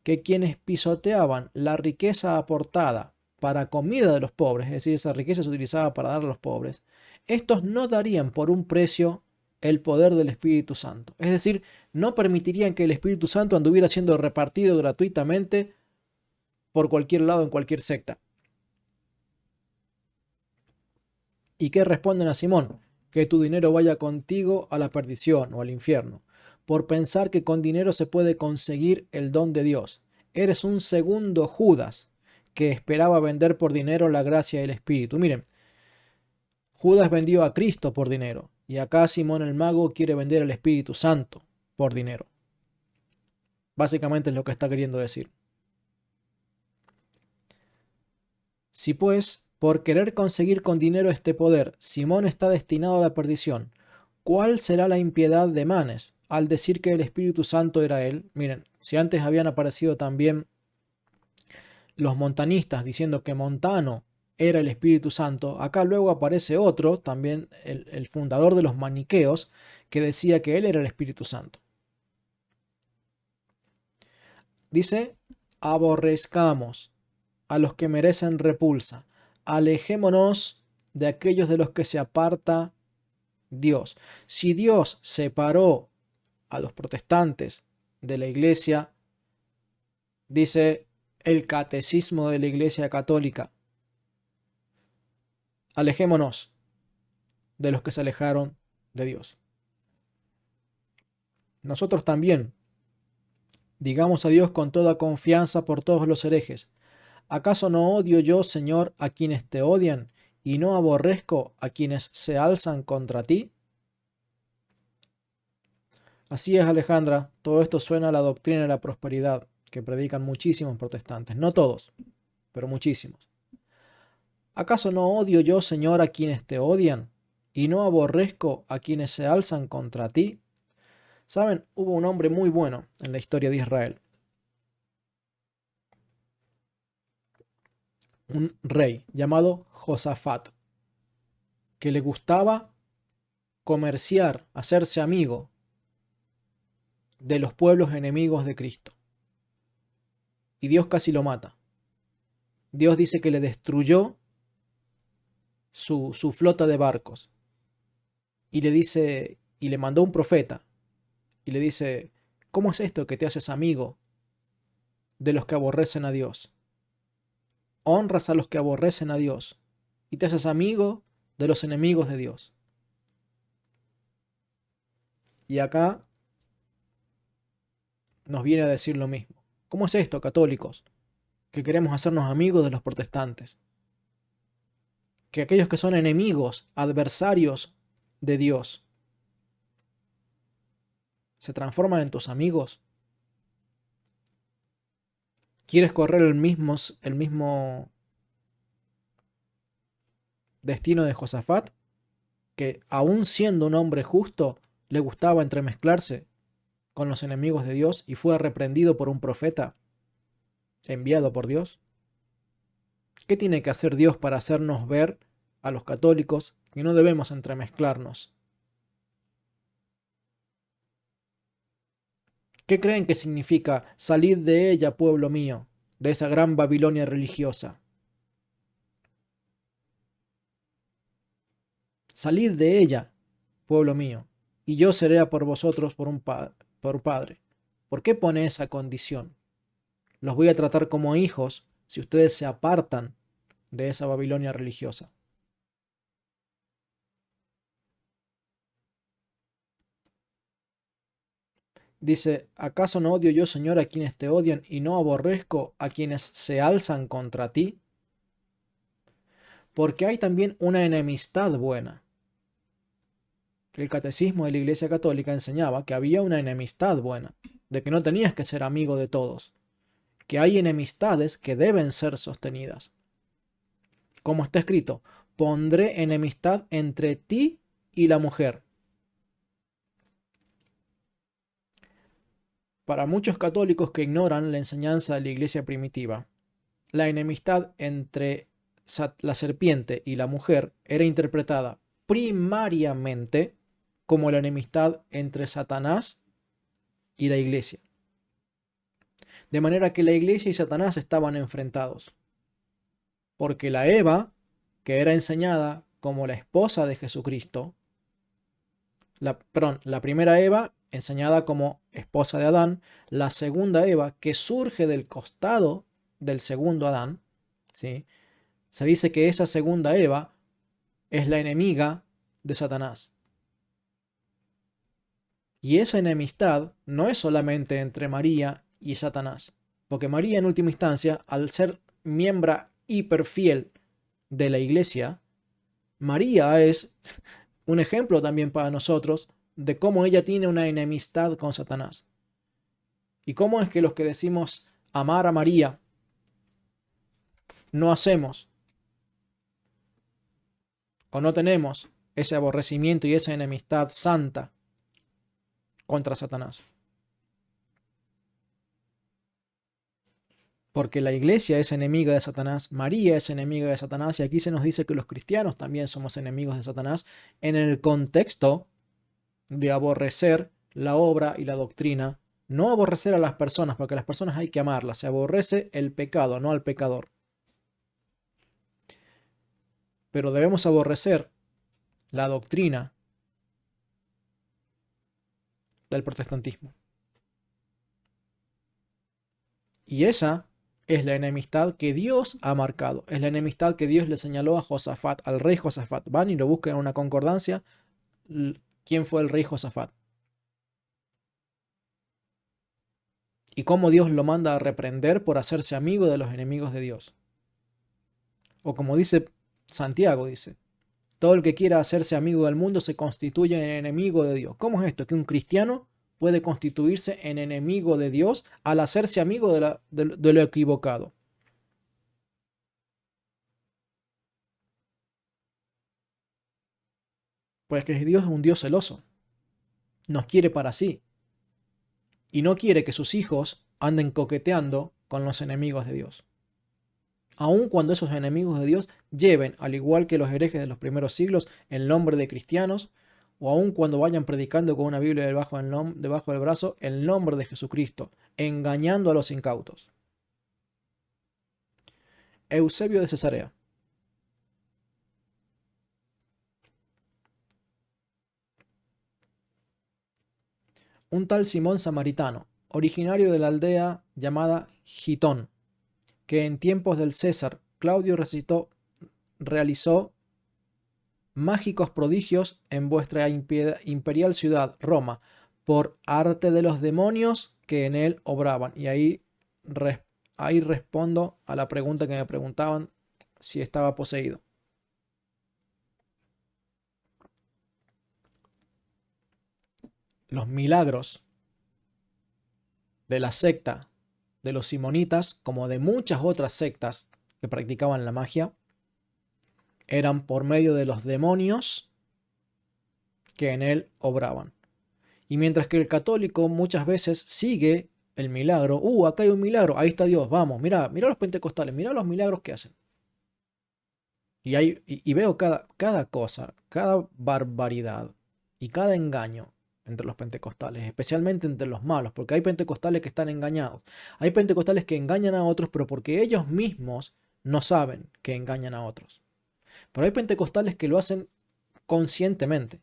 que quienes pisoteaban la riqueza aportada para comida de los pobres, es decir, esa riqueza se utilizaba para dar a los pobres, estos no darían por un precio el poder del Espíritu Santo. Es decir, no permitirían que el Espíritu Santo anduviera siendo repartido gratuitamente por cualquier lado en cualquier secta. ¿Y qué responden a Simón? Que tu dinero vaya contigo a la perdición o al infierno, por pensar que con dinero se puede conseguir el don de Dios. Eres un segundo Judas, que esperaba vender por dinero la gracia del Espíritu. Miren, Judas vendió a Cristo por dinero, y acá Simón el mago quiere vender el Espíritu Santo por dinero. Básicamente es lo que está queriendo decir. Si pues, por querer conseguir con dinero este poder, Simón está destinado a la perdición, ¿cuál será la impiedad de Manes al decir que el Espíritu Santo era él? Miren, si antes habían aparecido también los montanistas diciendo que Montano era el Espíritu Santo, acá luego aparece otro, también el fundador de los maniqueos, que decía que él era el Espíritu Santo. Dice: aborrezcamos a los que merecen repulsa, alejémonos de aquellos de los que se aparta Dios. Si Dios separó a los protestantes de la iglesia, dice el catecismo de la iglesia católica, alejémonos de los que se alejaron de Dios. Nosotros también digamos a Dios con toda confianza por todos los herejes: ¿acaso no odio yo, Señor, a quienes te odian, y no aborrezco a quienes se alzan contra ti? Así es, Alejandra, todo esto suena a la doctrina de la prosperidad que predican muchísimos protestantes, no todos, pero muchísimos. ¿Acaso no odio yo, Señor, a quienes te odian, y no aborrezco a quienes se alzan contra ti? Saben, hubo un hombre muy bueno en la historia de Israel, un rey llamado Josafat, que le gustaba comerciar, hacerse amigo de los pueblos enemigos de Cristo. Y Dios casi lo mata. Dios dice que le destruyó su flota de barcos. Y le dice, y le mandó un profeta, y le dice: ¿cómo es esto que te haces amigo de los que aborrecen a Dios? Honras a los que aborrecen a Dios y te haces amigo de los enemigos de Dios. Y acá nos viene a decir lo mismo. ¿Cómo es esto, católicos, que queremos hacernos amigos de los protestantes? Que aquellos que son enemigos, adversarios de Dios, se transforman en tus amigos. ¿Quieres correr el mismo destino de Josafat? Que aun siendo un hombre justo, le gustaba entremezclarse con los enemigos de Dios y fue reprendido por un profeta enviado por Dios. ¿Qué tiene que hacer Dios para hacernos ver a los católicos que no debemos entremezclarnos? ¿Qué creen que significa salid de ella, pueblo mío, de esa gran Babilonia religiosa? Salid de ella, pueblo mío, y yo seré por vosotros por padre. ¿Por qué pone esa condición? Los voy a tratar como hijos si ustedes se apartan de esa Babilonia religiosa. Dice, ¿acaso no odio yo, Señor, a quienes te odian y no aborrezco a quienes se alzan contra ti? Porque hay también una enemistad buena. El catecismo de la Iglesia Católica enseñaba que había una enemistad buena, de que no tenías que ser amigo de todos, que hay enemistades que deben ser sostenidas. Como está escrito, pondré enemistad entre ti y la mujer. Para muchos católicos que ignoran la enseñanza de la Iglesia primitiva, la enemistad entre la serpiente y la mujer era interpretada primariamente como la enemistad entre Satanás y la Iglesia. De manera que la Iglesia y Satanás estaban enfrentados. Porque la Eva, que era enseñada como la esposa de Jesucristo, la primera Eva enseñada como esposa de Adán, la segunda Eva que surge del costado del segundo Adán, ¿sí? Se dice que esa segunda Eva es la enemiga de Satanás. Y esa enemistad no es solamente entre María y Satanás, porque María en última instancia, al ser miembro hiperfiel de la iglesia, María es un ejemplo también para nosotros de cómo ella tiene una enemistad con Satanás. Y cómo es que los que decimos amar a María no hacemos o no tenemos ese aborrecimiento y esa enemistad santa contra Satanás. Porque la iglesia es enemiga de Satanás, María es enemiga de Satanás, y aquí se nos dice que los cristianos también somos enemigos de Satanás en el contexto de aborrecer la obra y la doctrina, no aborrecer a las personas, porque a las personas hay que amarlas, se aborrece el pecado, no al pecador. Pero debemos aborrecer la doctrina del protestantismo. Y esa es la enemistad que Dios ha marcado, es la enemistad que Dios le señaló a Josafat, al rey Josafat. Van y lo buscan en una concordancia. ¿Quién fue el rey Josafat? Y cómo Dios lo manda a reprender por hacerse amigo de los enemigos de Dios. O como dice Santiago, dice, todo el que quiera hacerse amigo del mundo se constituye en enemigo de Dios. ¿Cómo es esto? Que un cristiano puede constituirse en enemigo de Dios al hacerse amigo de lo equivocado. Pues que Dios es un Dios celoso. Nos quiere para sí. Y no quiere que sus hijos anden coqueteando con los enemigos de Dios. Aun cuando esos enemigos de Dios lleven, al igual que los herejes de los primeros siglos, el nombre de cristianos, o aun cuando vayan predicando con una Biblia debajo del brazo el nombre de Jesucristo, engañando a los incautos. Eusebio de Cesarea. Un tal Simón Samaritano, originario de la aldea llamada Gitón, que en tiempos del César Claudio realizó mágicos prodigios en vuestra imperial ciudad, Roma, por arte de los demonios que en él obraban. Y ahí respondo a la pregunta que me preguntaban si estaba poseído. Los milagros de la secta de los simonitas, como de muchas otras sectas que practicaban la magia, eran por medio de los demonios que en él obraban. Y mientras que el católico muchas veces sigue el milagro, acá hay un milagro, ahí está Dios, vamos, mira, mira los pentecostales, mira los milagros que hacen. Y veo cada cosa, cada barbaridad y cada engaño entre los pentecostales, especialmente entre los malos, porque hay pentecostales que están engañados. Hay pentecostales que engañan a otros, pero porque ellos mismos no saben que engañan a otros. Pero hay pentecostales que lo hacen conscientemente,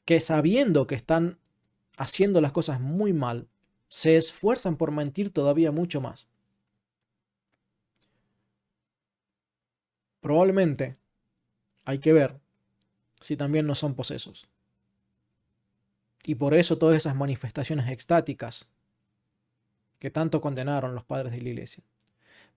que sabiendo que están haciendo las cosas muy mal, se esfuerzan por mentir todavía mucho más. Probablemente hay que ver si también no son posesos. Y por eso todas esas manifestaciones extáticas que tanto condenaron los padres de la iglesia.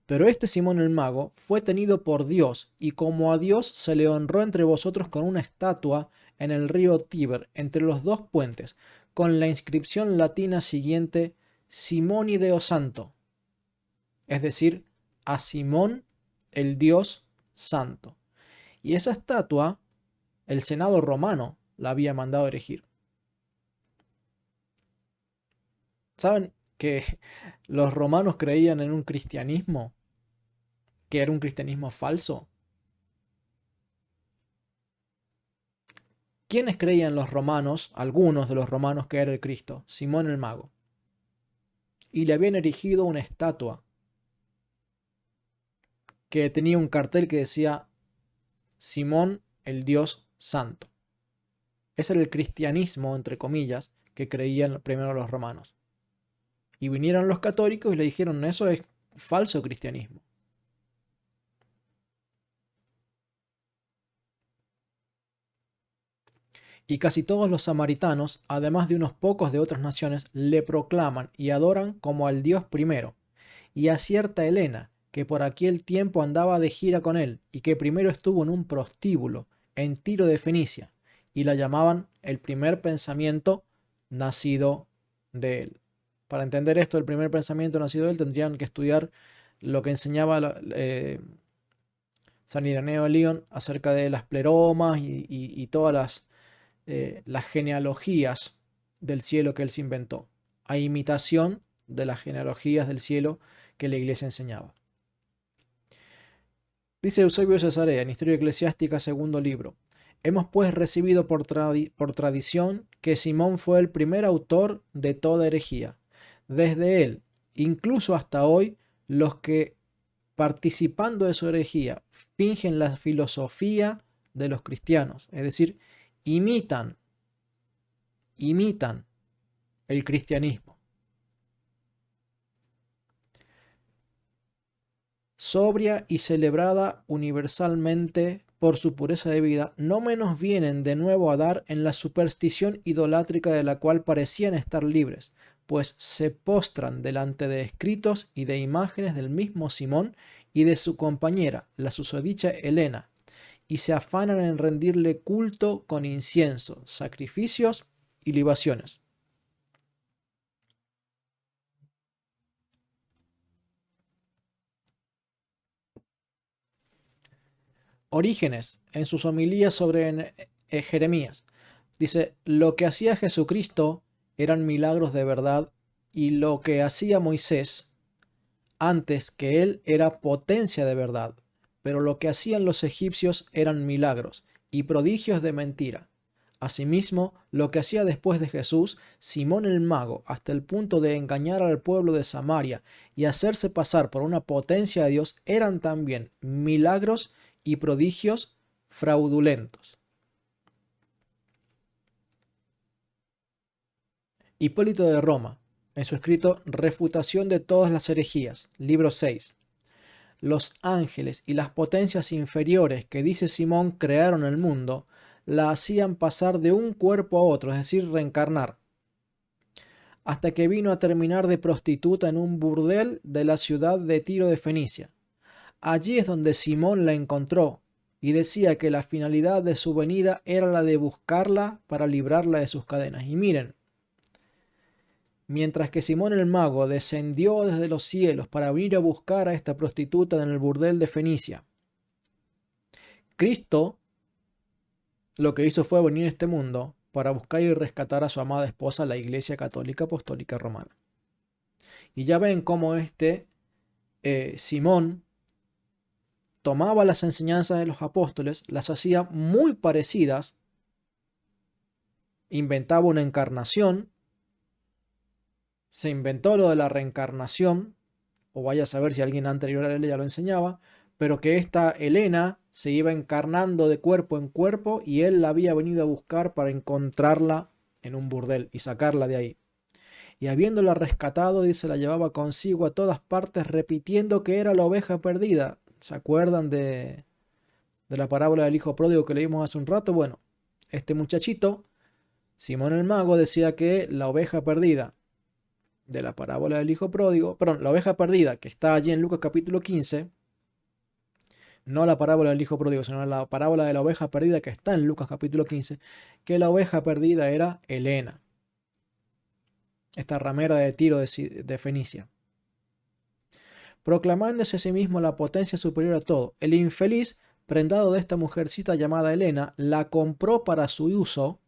Pero este Simón el mago fue tenido por Dios, y como a Dios se le honró entre vosotros con una estatua en el río Tíber, entre los dos puentes, con la inscripción latina siguiente: Simoni Deo Santo, es decir, a Simón el Dios Santo. Y esa estatua, el Senado romano la había mandado erigir. ¿Saben que los romanos creían en un cristianismo que era un cristianismo falso? ¿Quiénes creían los romanos, algunos de los romanos, que era el Cristo? Simón el mago. Y le habían erigido una estatua que tenía un cartel que decía Simón el Dios Santo. Ese era el cristianismo, entre comillas, que creían primero los romanos. Y vinieron los católicos y le dijeron: eso es falso cristianismo. Y casi todos los samaritanos, además de unos pocos de otras naciones, le proclaman y adoran como al Dios primero. Y a cierta Helena, que por aquel tiempo andaba de gira con él, y que primero estuvo en un prostíbulo en Tiro de Fenicia, y la llamaban el primer pensamiento nacido de él. Para entender esto, el primer pensamiento nacido de él, tendrían que estudiar lo que enseñaba San Ireneo de León acerca de las pleromas y todas las genealogías del cielo que él se inventó, a imitación de las genealogías del cielo que la iglesia enseñaba. Dice Eusebio de Cesarea en Historia Eclesiástica, segundo libro: hemos pues recibido por tradición que Simón fue el primer autor de toda herejía. Desde él, incluso hasta hoy, los que, participando de su herejía, fingen la filosofía de los cristianos, es decir, imitan el cristianismo. Sobria y celebrada universalmente por su pureza de vida, no menos vienen de nuevo a dar en la superstición idolátrica de la cual parecían estar libres, pues se postran delante de escritos y de imágenes del mismo Simón y de su compañera, la susodicha Helena, y se afanan en rendirle culto con incienso, sacrificios y libaciones. Orígenes, en sus homilías sobre Jeremías, dice: lo que hacía Jesucristo eran milagros de verdad, y lo que hacía Moisés antes que él era potencia de verdad, pero lo que hacían los egipcios eran milagros y prodigios de mentira. Asimismo, lo que hacía después de Jesús Simón el mago, hasta el punto de engañar al pueblo de Samaria y hacerse pasar por una potencia de Dios, eran también milagros y prodigios fraudulentos. Hipólito de Roma, en su escrito Refutación de todas las herejías, libro 6: los ángeles y las potencias inferiores que, dice Simón, crearon el mundo, la hacían pasar de un cuerpo a otro, es decir, reencarnar, hasta que vino a terminar de prostituta en un burdel de la ciudad de Tiro de Fenicia. Allí es donde Simón la encontró, y decía que la finalidad de su venida era la de buscarla para librarla de sus cadenas. Y miren, mientras que Simón el mago descendió desde los cielos para venir a buscar a esta prostituta en el burdel de Fenicia, Cristo lo que hizo fue venir a este mundo para buscar y rescatar a su amada esposa, la Iglesia Católica Apostólica Romana. Y ya ven cómo Simón tomaba las enseñanzas de los apóstoles, las hacía muy parecidas, inventaba una encarnación, se inventó lo de la reencarnación, o vaya a saber si alguien anterior a él ya lo enseñaba, pero que esta Helena se iba encarnando de cuerpo en cuerpo y él la había venido a buscar para encontrarla en un burdel y sacarla de ahí. Y habiéndola rescatado, dice, la llevaba consigo a todas partes, repitiendo que era la oveja perdida. ¿Se acuerdan de la parábola del hijo pródigo que leímos hace un rato? Bueno, este muchachito Simón el Mago decía que la oveja perdida de la parábola del hijo pródigo, perdón, la oveja perdida que está allí en Lucas capítulo 15, no la parábola del hijo pródigo, sino la parábola de la oveja perdida que está en Lucas capítulo 15, que la oveja perdida era Helena, esta ramera de Tiro de Fenicia. Proclamándose a sí mismo la potencia superior a todo, el infeliz, prendado de esta mujercita llamada Helena, la compró para su uso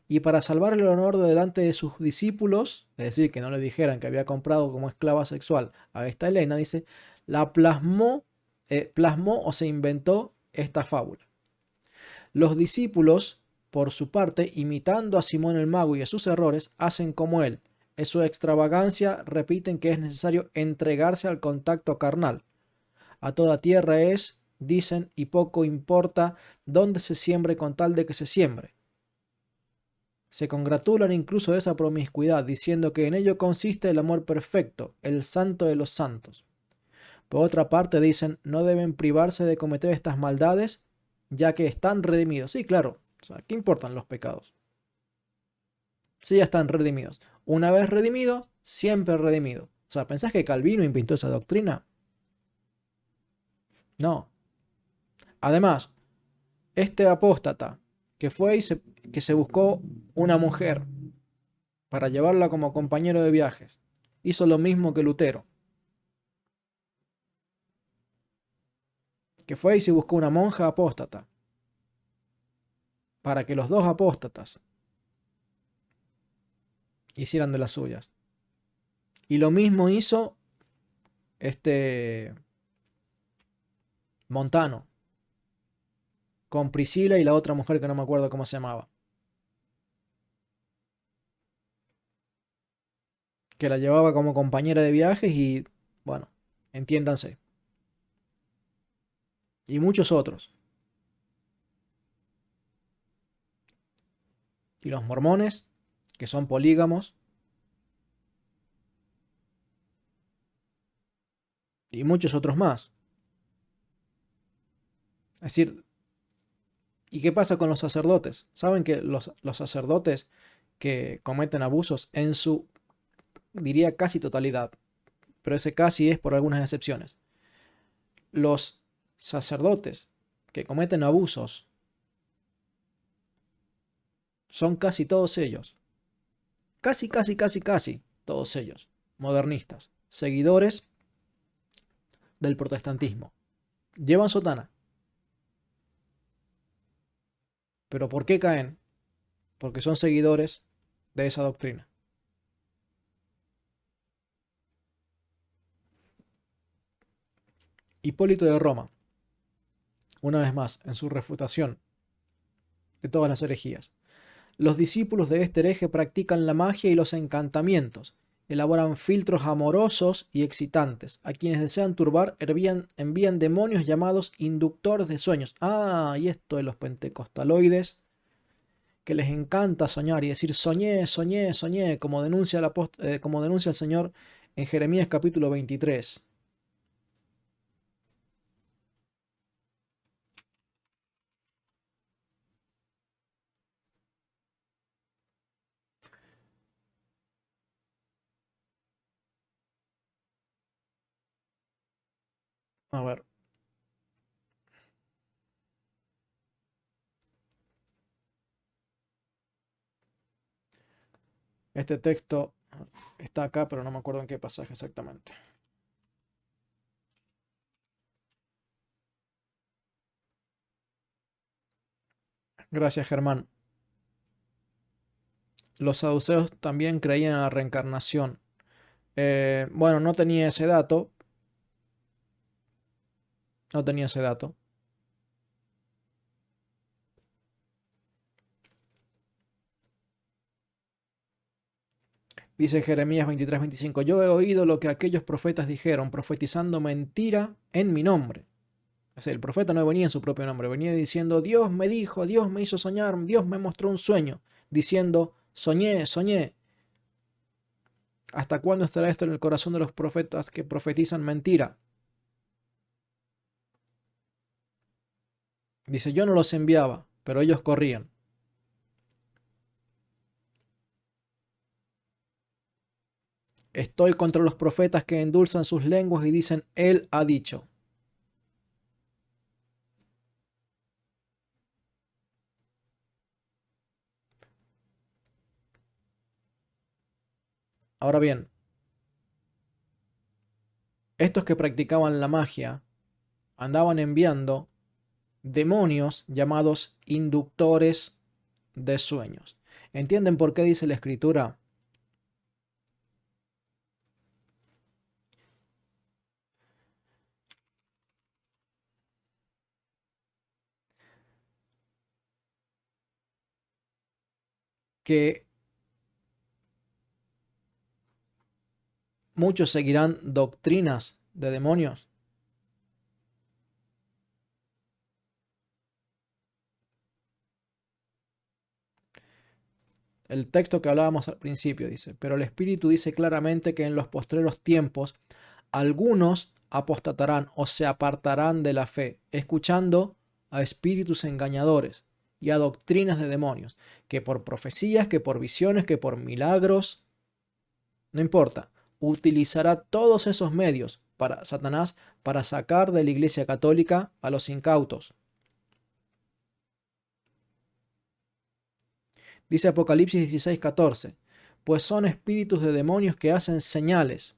y para salvar el honor de delante de sus discípulos, es decir, que no le dijeran que había comprado como esclava sexual a esta Helena, dice, la plasmó o se inventó esta fábula. Los discípulos, por su parte, imitando a Simón el Mago y a sus errores, hacen como él. En su extravagancia repiten que es necesario entregarse al contacto carnal. A toda tierra es, dicen, y poco importa dónde se siembre con tal de que se siembre. Se congratulan incluso de esa promiscuidad, diciendo que en ello consiste el amor perfecto, el santo de los santos. Por otra parte, dicen, no deben privarse de cometer estas maldades, ya que están redimidos. Sí, claro, o sea, ¿qué importan los pecados? Sí, ya están redimidos. Una vez redimido, siempre redimido. O sea, ¿pensás que Calvino inventó esa doctrina? No. Además, este apóstata que fue que se buscó una mujer para llevarla como compañero de viajes, hizo lo mismo que Lutero, que fue y se buscó una monja apóstata para que los dos apóstatas hicieran de las suyas. Y lo mismo hizo este Montano con Priscila y la otra mujer que no me acuerdo cómo se llamaba, que la llevaba como compañera de viajes y, bueno, entiéndanse. Y muchos otros. Y los mormones, que son polígamos, y muchos otros más. Es decir, ¿y qué pasa con los sacerdotes? ¿Saben que los sacerdotes que cometen abusos en su, diría casi totalidad, pero ese casi es por algunas excepciones? Los sacerdotes que cometen abusos son casi todos ellos, casi todos ellos, modernistas, seguidores del protestantismo. Llevan sotana. ¿Pero por qué caen? Porque son seguidores de esa doctrina. Hipólito de Roma, una vez más, en su refutación de todas las herejías. Los discípulos de este hereje practican la magia y los encantamientos, elaboran filtros amorosos y excitantes. A quienes desean turbar envían demonios llamados inductores de sueños. Ah, y esto de los pentecostaloides, que les encanta soñar y decir soñé, soñé, soñé, como denuncia el Señor en Jeremías capítulo 23. A ver, este texto está acá, pero no me acuerdo en qué pasaje exactamente. Gracias, Germán. Los saduceos también creían en la reencarnación. Bueno, no tenía ese dato. No tenía ese dato. Dice Jeremías 23:25. Yo he oído lo que aquellos profetas dijeron, profetizando mentira en mi nombre. O sea, el profeta no venía en su propio nombre, venía diciendo, Dios me dijo, Dios me hizo soñar, Dios me mostró un sueño, diciendo, soñé, soñé. ¿Hasta cuándo estará esto en el corazón de los profetas que profetizan mentira? Dice, yo no los enviaba, pero ellos corrían. Estoy contra los profetas que endulzan sus lenguas y dicen, Él ha dicho. Ahora bien, estos que practicaban la magia andaban enviando demonios llamados inductores de sueños. ¿Entienden por qué dice la escritura? Que muchos seguirán doctrinas de demonios. El texto que hablábamos al principio dice, pero el Espíritu dice claramente que en los postreros tiempos algunos apostatarán o se apartarán de la fe, escuchando a espíritus engañadores y a doctrinas de demonios, que por profecías, que por visiones, que por milagros, no importa, utilizará todos esos medios para Satanás para sacar de la Iglesia Católica a los incautos. Dice Apocalipsis 16:14, pues son espíritus de demonios que hacen señales.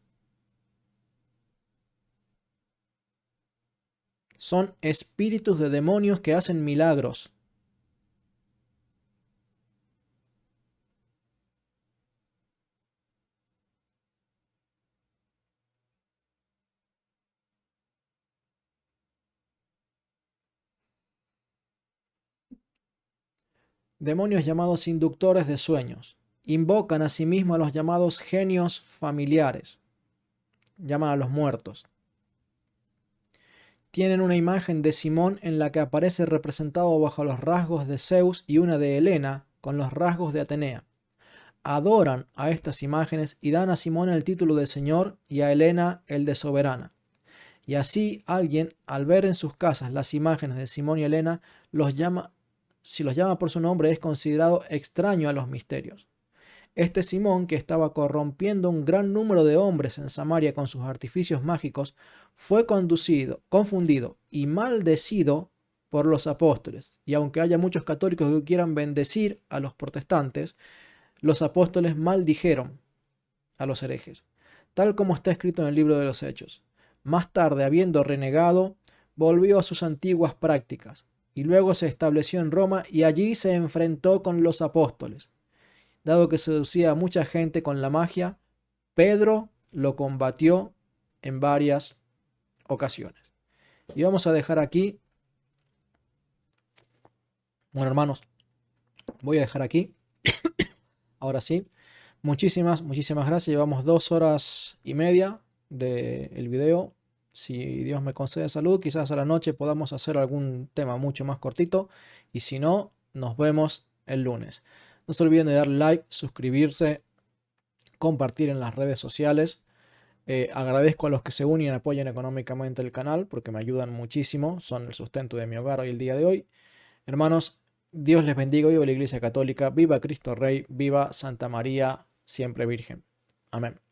Son espíritus de demonios que hacen milagros. Demonios llamados inductores de sueños. Invocan a sí mismos a los llamados genios familiares. Llaman a los muertos. Tienen una imagen de Simón en la que aparece representado bajo los rasgos de Zeus y una de Helena con los rasgos de Atenea. Adoran a estas imágenes y dan a Simón el título de señor y a Helena el de soberana. Y así alguien, al ver en sus casas las imágenes de Simón y Helena, si los llama por su nombre, es considerado extraño a los misterios. Este Simón, que estaba corrompiendo un gran número de hombres en Samaria con sus artificios mágicos, fue confundido y maldecido por los apóstoles. Y aunque haya muchos católicos que quieran bendecir a los protestantes, los apóstoles maldijeron a los herejes, tal como está escrito en el libro de los Hechos. Más tarde, habiendo renegado, volvió a sus antiguas prácticas, y luego se estableció en Roma y allí se enfrentó con los apóstoles. Dado que seducía a mucha gente con la magia, Pedro lo combatió en varias ocasiones. Y vamos a dejar aquí. Bueno, hermanos, voy a dejar aquí. Ahora sí. Muchísimas gracias. Llevamos 2 horas y media del video. Si Dios me concede salud, quizás a la noche podamos hacer algún tema mucho más cortito. Y si no, nos vemos el lunes. No se olviden de darle like, suscribirse, compartir en las redes sociales. Agradezco a los que se unen y apoyan económicamente el canal porque me ayudan muchísimo. Son el sustento de mi hogar hoy el día de hoy. Hermanos, Dios les bendiga. Viva la Iglesia Católica. Viva Cristo Rey. Viva Santa María, siempre Virgen. Amén.